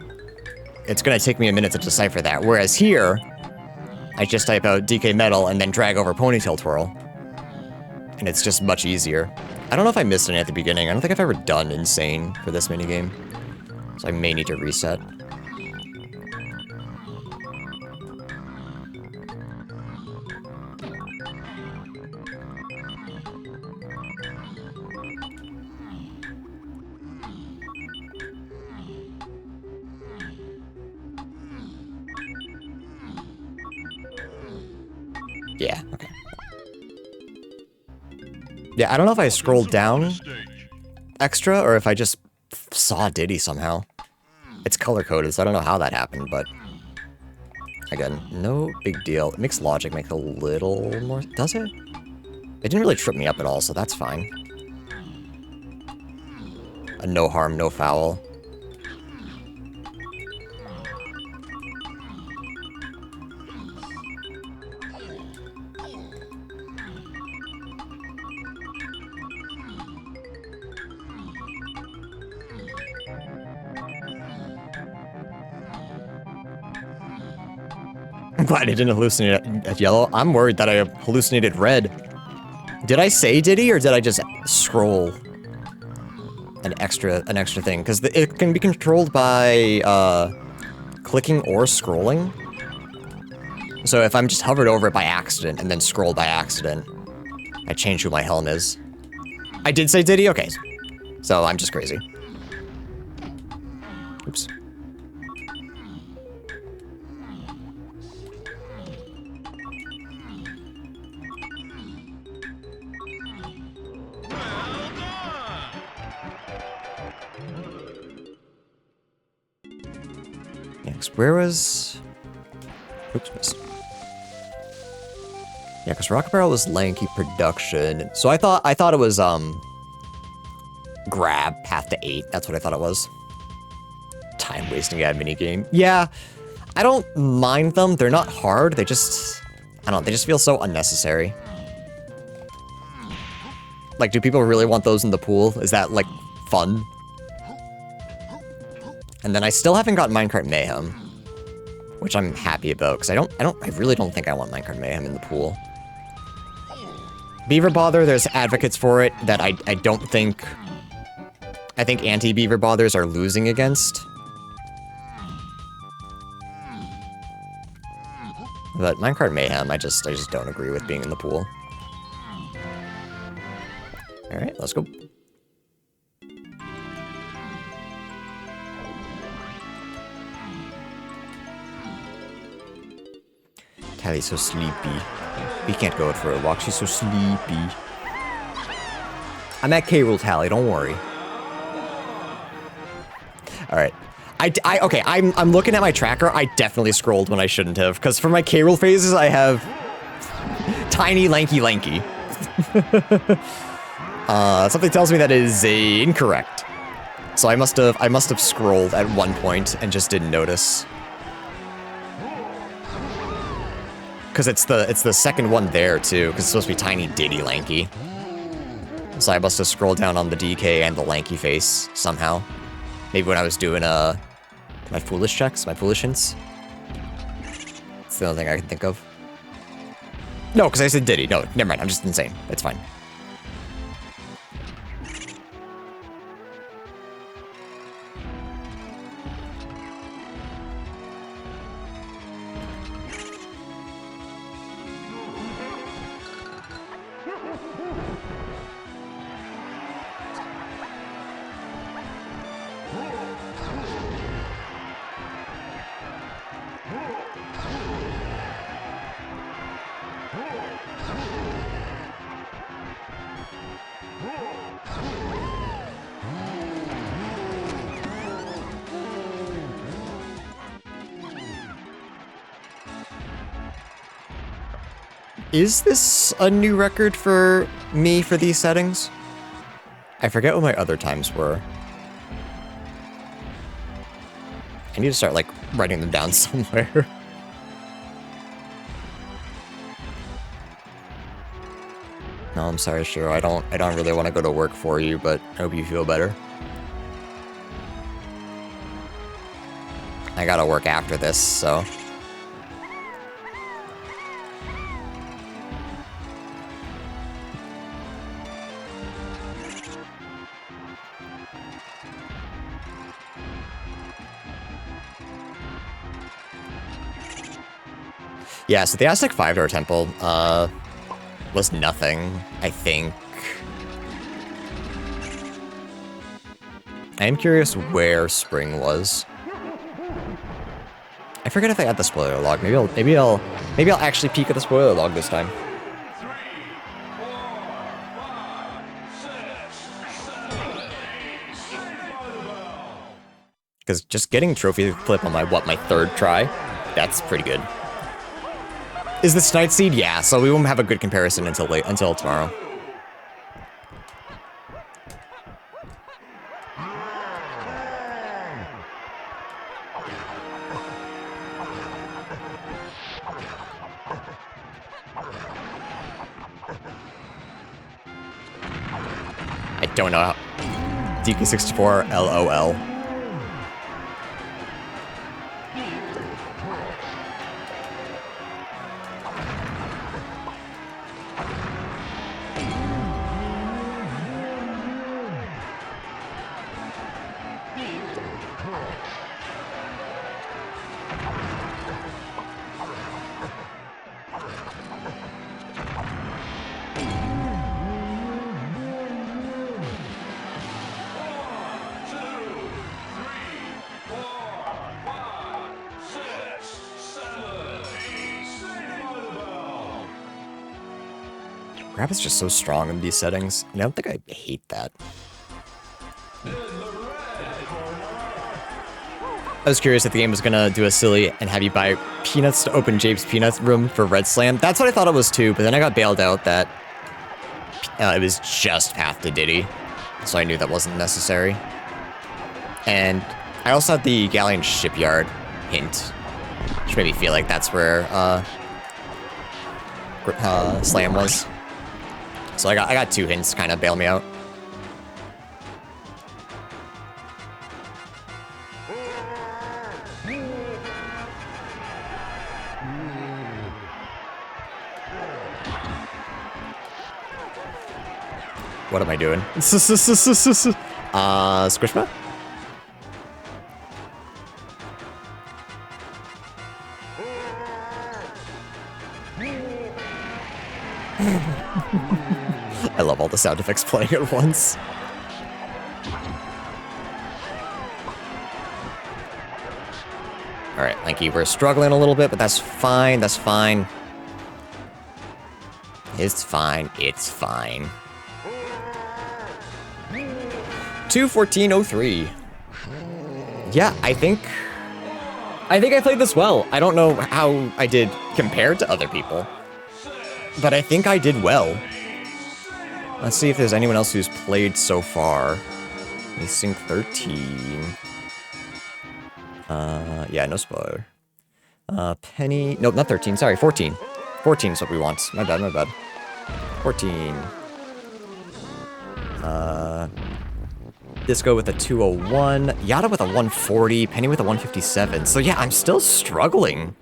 it's gonna take me a minute to decipher that. Whereas here, I just type out DK Metal and then drag over Ponytail Twirl. And it's just much easier. I don't know if I missed any at the beginning. I don't think I've ever done Insane for this minigame. So I may need to reset. Yeah, okay. Yeah, I don't know if I scrolled down extra or if I just saw Diddy somehow. It's color-coded, so I don't know how that happened, but... Again, no big deal. It makes logic make a little more... Does it? It didn't really trip me up at all, so that's fine. A no harm, no foul. I'm glad I didn't hallucinate at yellow. I'm worried that I hallucinated red. Did I say Diddy, or did I just scroll an extra thing? Because it can be controlled by clicking or scrolling. So if I'm just hovered over it by accident and then scrolled by accident, I change who my helm is. I did say Diddy? Okay. So I'm just crazy. Oops. Where was... Oops, missed. Yeah, because Rocket Barrel was lanky production. So I thought it was, grab, path to 8. That's what I thought it was. Time wasting ad minigame. Yeah, I don't mind them. They're not hard. They just... I don't know, they just feel so unnecessary. Like, do people really want those in the pool? Is that, like, fun? And then I still haven't got Minecart Mayhem, which I'm happy about, because I really don't think I want Minecart Mayhem in the pool. Beaver Bother, there's advocates for it that I don't think... I think anti-Beaver Bothers are losing against. But Minecart Mayhem, I just don't agree with being in the pool. Alright, let's go. Tally's so sleepy. We can't go out for a walk. She's so sleepy. I'm at K-Rule Tally, don't worry. Alright. Okay, I'm looking at my tracker. I definitely scrolled when I shouldn't have, because for my K-Rule phases, I have tiny, lanky. Something tells me that is incorrect. So I must have scrolled at one point and just didn't notice. Because it's the second one there, too, because it's supposed to be tiny, diddy, lanky. So I must have scrolled down on the DK and the lanky face, somehow. Maybe when I was doing, my foolish checks, my foolish hints. It's the only thing I can think of. No, because I said diddy. No, never mind, I'm just insane. It's fine. Is this a new record for me for these settings? I forget what my other times were. I need to start, like, writing them down somewhere. Oh, I'm sorry, Shiro. I don't really want to go to work for you, but I hope you feel better. I gotta work after this, so... Yeah, so the Aztec 5-door temple, was nothing, I think. I am curious where Spring was. I forget if I had the spoiler log. Maybe I'll actually peek at the spoiler log this time. Because just getting trophy flip on my third try, that's pretty good. Is this Night Seed? Yeah, so we won't have a good comparison until tomorrow. I don't know how. DK64R, LOL. Grab is just so strong in these settings, and I don't think I hate that. I was curious if the game was gonna do a silly and have you buy peanuts to open Jabe's Peanut Room for Red Slam. That's what I thought it was too, but then I got bailed out that it was just Path to Diddy, so I knew that wasn't necessary. And I also had the Galleon Shipyard hint, which made me feel like that's where Slam was. So I got two hints to kind of bail me out. What am I doing? Squishma? I love all the sound effects playing at once. Alright, Lanky, we're struggling a little bit, but that's fine, that's fine. It's fine, it's fine. 2:14:03. Yeah, I think I played this well. I don't know how I did compared to other people, but I think I did well. Let's see if there's anyone else who's played so far. Async 13. Yeah, no spoiler. Penny, nope, not 13, sorry, 14. 14 is what we want. My bad, my bad. 14. Disco with a 201, Yada with a 140, Penny with a 157. So yeah, I'm still struggling.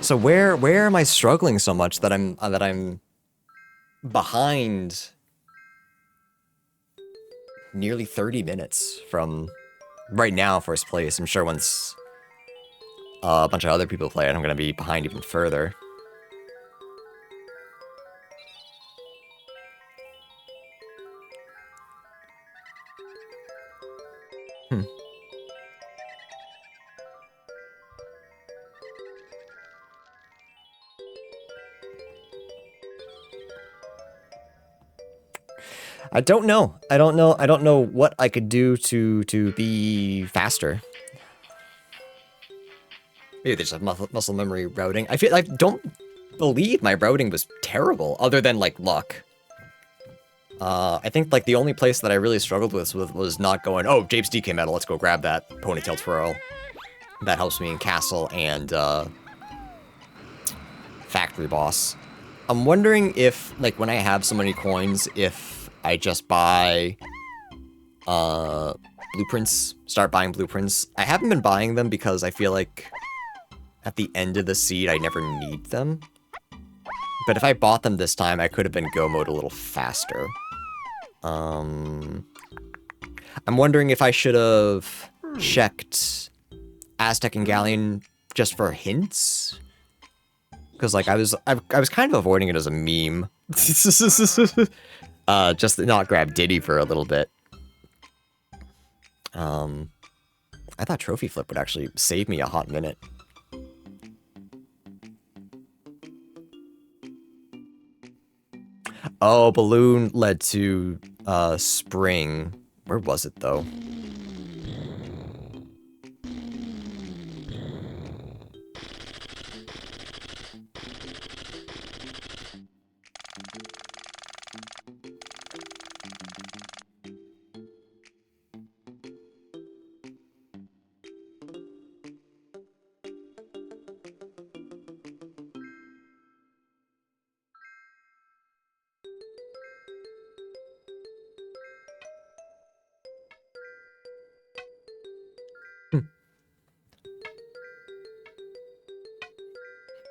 So where am I struggling so much that I'm behind nearly 30 minutes from right now first place? I'm sure once a bunch of other people play it, I'm gonna be behind even further. I don't know. I don't know what I could do to be faster. Maybe they just have muscle memory routing. I don't believe my routing was terrible, other than like luck. I think like the only place that I really struggled with was not going, oh, Jabe's DK medal, let's go grab that ponytail twirl. That helps me in castle and factory boss. I'm wondering if, like, when I have so many coins, if I just buy, blueprints, start buying blueprints. I haven't been buying them because I feel like at the end of the seed, I never need them. But if I bought them this time, I could have been go mode a little faster. I'm wondering if I should have checked Aztec and Galleon just for hints. Because, like, I was kind of avoiding it as a meme. Just to not grab Diddy for a little bit. I thought Trophy Flip would actually save me a hot minute. Oh, Balloon led to, Spring. Where was it, though?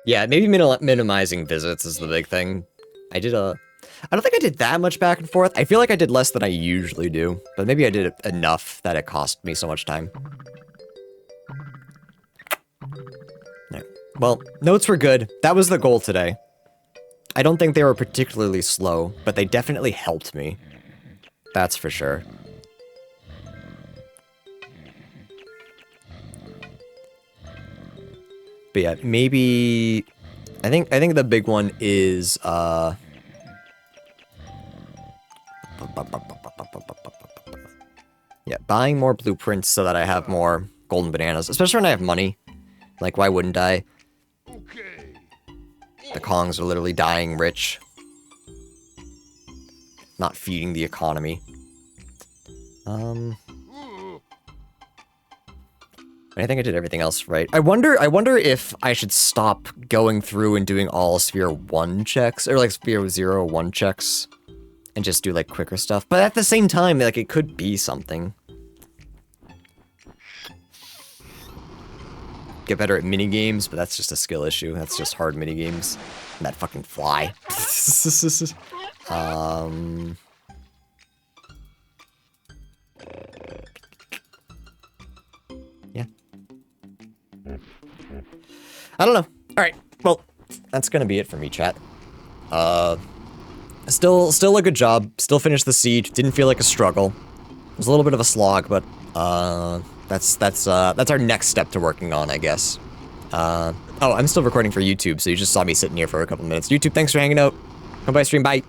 Yeah, maybe minimizing visits is the big thing. I don't think I did that much back and forth. I feel like I did less than I usually do, but maybe I did enough that it cost me so much time. Yeah. Well, notes were good. That was the goal today. I don't think they were particularly slow, but they definitely helped me. That's for sure. But yeah, maybe I think the big one is yeah, buying more blueprints so that I have more golden bananas, especially when I have money. Like, why wouldn't I? The Kongs are literally dying rich. Not feeding the economy. I think I did everything else right. I wonder if I should stop going through and doing all Sphere 1 checks, or like Sphere 0, 1 checks, and just do like quicker stuff. But at the same time, like, it could be something. Get better at minigames, but that's just a skill issue. That's just hard minigames. And that fucking fly. Yeah. I don't know. Alright, well, that's gonna be it for me, chat. Still a good job. Still finished the seed. Didn't feel like a struggle. It was a little bit of a slog, but, that's our next step to working on, I guess. Oh, I'm still recording for YouTube, so you just saw me sitting here for a couple minutes. YouTube, thanks for hanging out. Come by stream, bye.